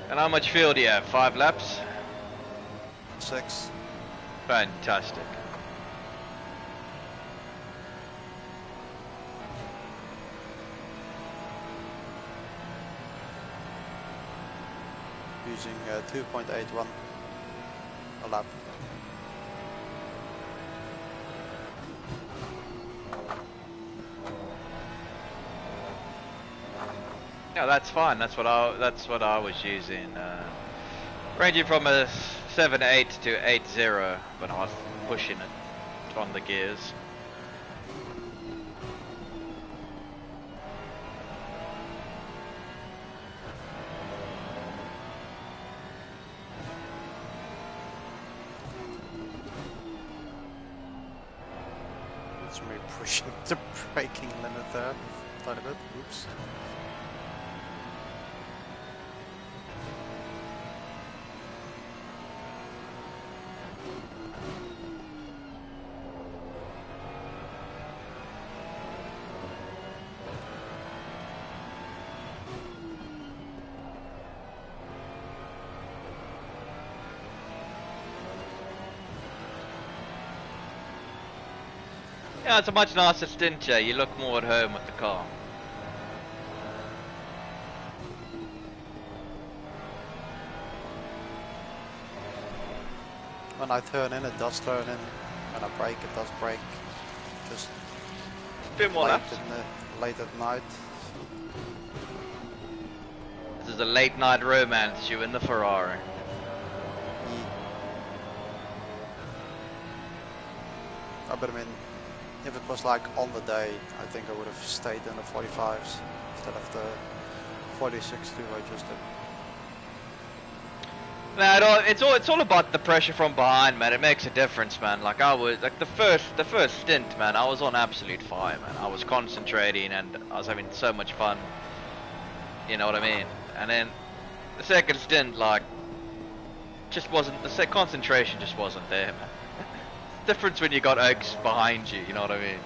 And how much fuel do you have? 5 laps? 6. Fantastic. Using 2.81 a lap. Yeah, that's fine. That's what I was using. Ranging from a 7.8 to 8.0 when I was pushing it on the gears. It's me pushing the braking limit there. Quite a bit. Oops. Yeah, it's a much nicer stint here. You look more at home with the car. When I turn in, it does turn in. When I brake, it does brake. Just Bit more laps. late at night. This is a late night romance, you in the Ferrari. But I mean, if it was like on the day, I think I would have stayed in the 45s instead of the 46 too I just did. No, it's all about the pressure from behind, man. It makes a difference, man. Like I was, like the first stint, man. I was on absolute fire, man. I was concentrating and I was having so much fun. You know what I mean? And then the second stint, like, just wasn't the concentration just wasn't there, man. It's different when you got Oaks behind you. You know what I mean?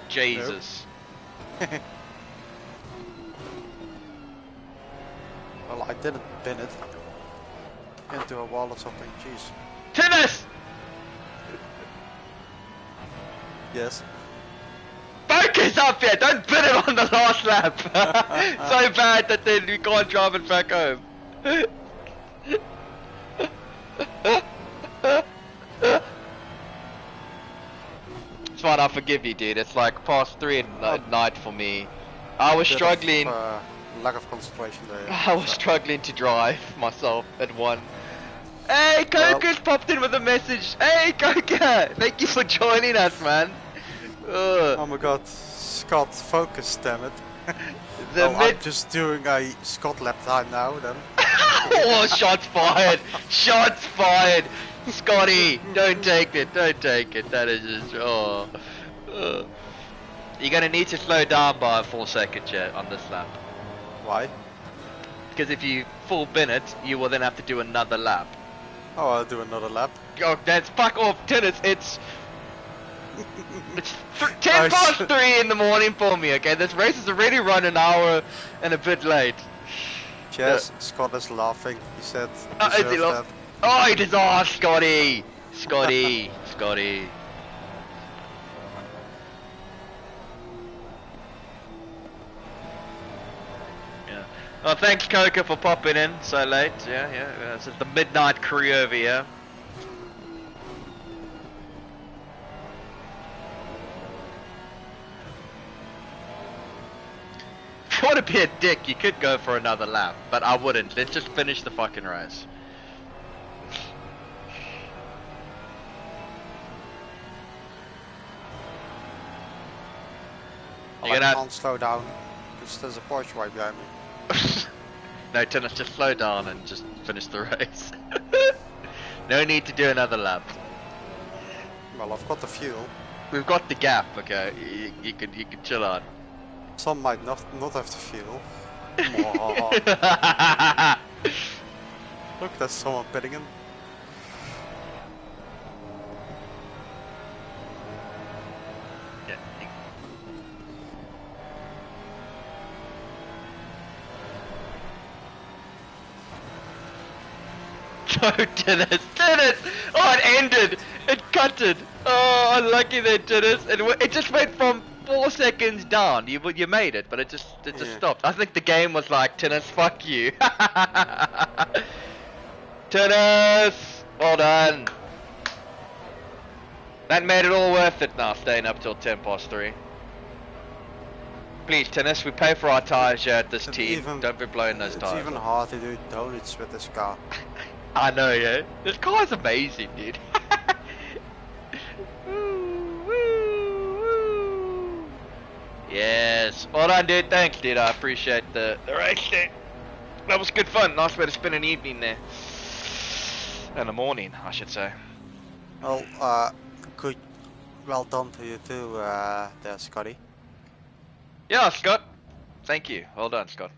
Jesus. Nope. Well, I didn't pin it into a wall or something. Jeez. Tennis! Yes. Focus up here! Don't put it on the last lap! So bad that then we can't drive it back home. It's fine, I forgive you, dude. It's like past 3 at night for me. I was struggling. Lack of concentration there. I was struggling to drive myself at 1. Hey, Coca's popped in with a message. Hey, Coca! Thank you for joining us, man. Oh my god, Scott, focus, damn it. The Oh, I'm just doing a Scott lap time now then. Oh, shots fired! Shots fired! Scotty, don't take it, don't take it. That is just, oh. You're gonna need to slow down by a full second, Jet, on this lap. Why? Because if you full bin it, you will then have to do another lap. Oh, I'll do another lap. Oh, that's fuck off, tennis. It's 10 Nice. past 3 in the morning for me, okay? This race is already run an hour and a bit late. Jess, Scott is laughing. He said, Is he deserve laugh- that. Oh, he does. Oh, Scotty. Scotty. Scotty. Yeah. Oh, thanks, Coca, for popping in so late. Yeah. This is the midnight crew over here. If you want to be a dick, you could go for another lap, but I wouldn't. Let's just finish the fucking race. Well, I can't slow down because there's a Porsche right behind me. No, Tennis, just slow down and just finish the race. No need to do another lap. Well, I've got the fuel. We've got the gap, okay? You can chill out. Some might not have the fuel. Look, there's someone pitting in. Yeah. No, Dennis! Oh, it ended! It cutted! Oh, unlucky there, Dennis! It just went from 4 seconds down. You made it, but it just stopped. I think the game was like, Dennis, fuck you. Dennis! Well done. That made it all worth it now, staying up till 10 past 3. Please, Dennis, we pay for our tyres here at this team. Don't be blowing those tyres. It's even hard to do donuts with this car. I know, yeah. This car's amazing, dude. Yes. Well done, dude. Thanks, dude. I appreciate the race there. That was good fun. Nice way to spend an evening there. And a morning, I should say. Well, well done to you too, there, Scotty. Yeah, Scott. Thank you. Well done, Scott.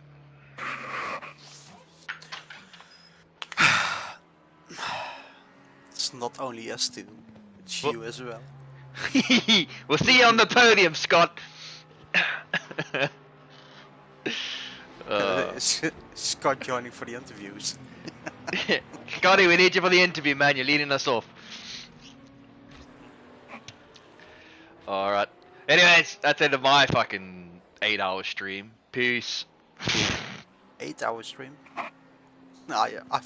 It's not only us two, it's you as well. We'll see you on the podium, Scott. Scott joining for the interviews. Scotty, we need you for the interview, man. You're leading us off. Alright. Anyways, that's the end of my fucking 8-hour stream. Peace. 8-hour stream? Ah, yeah, I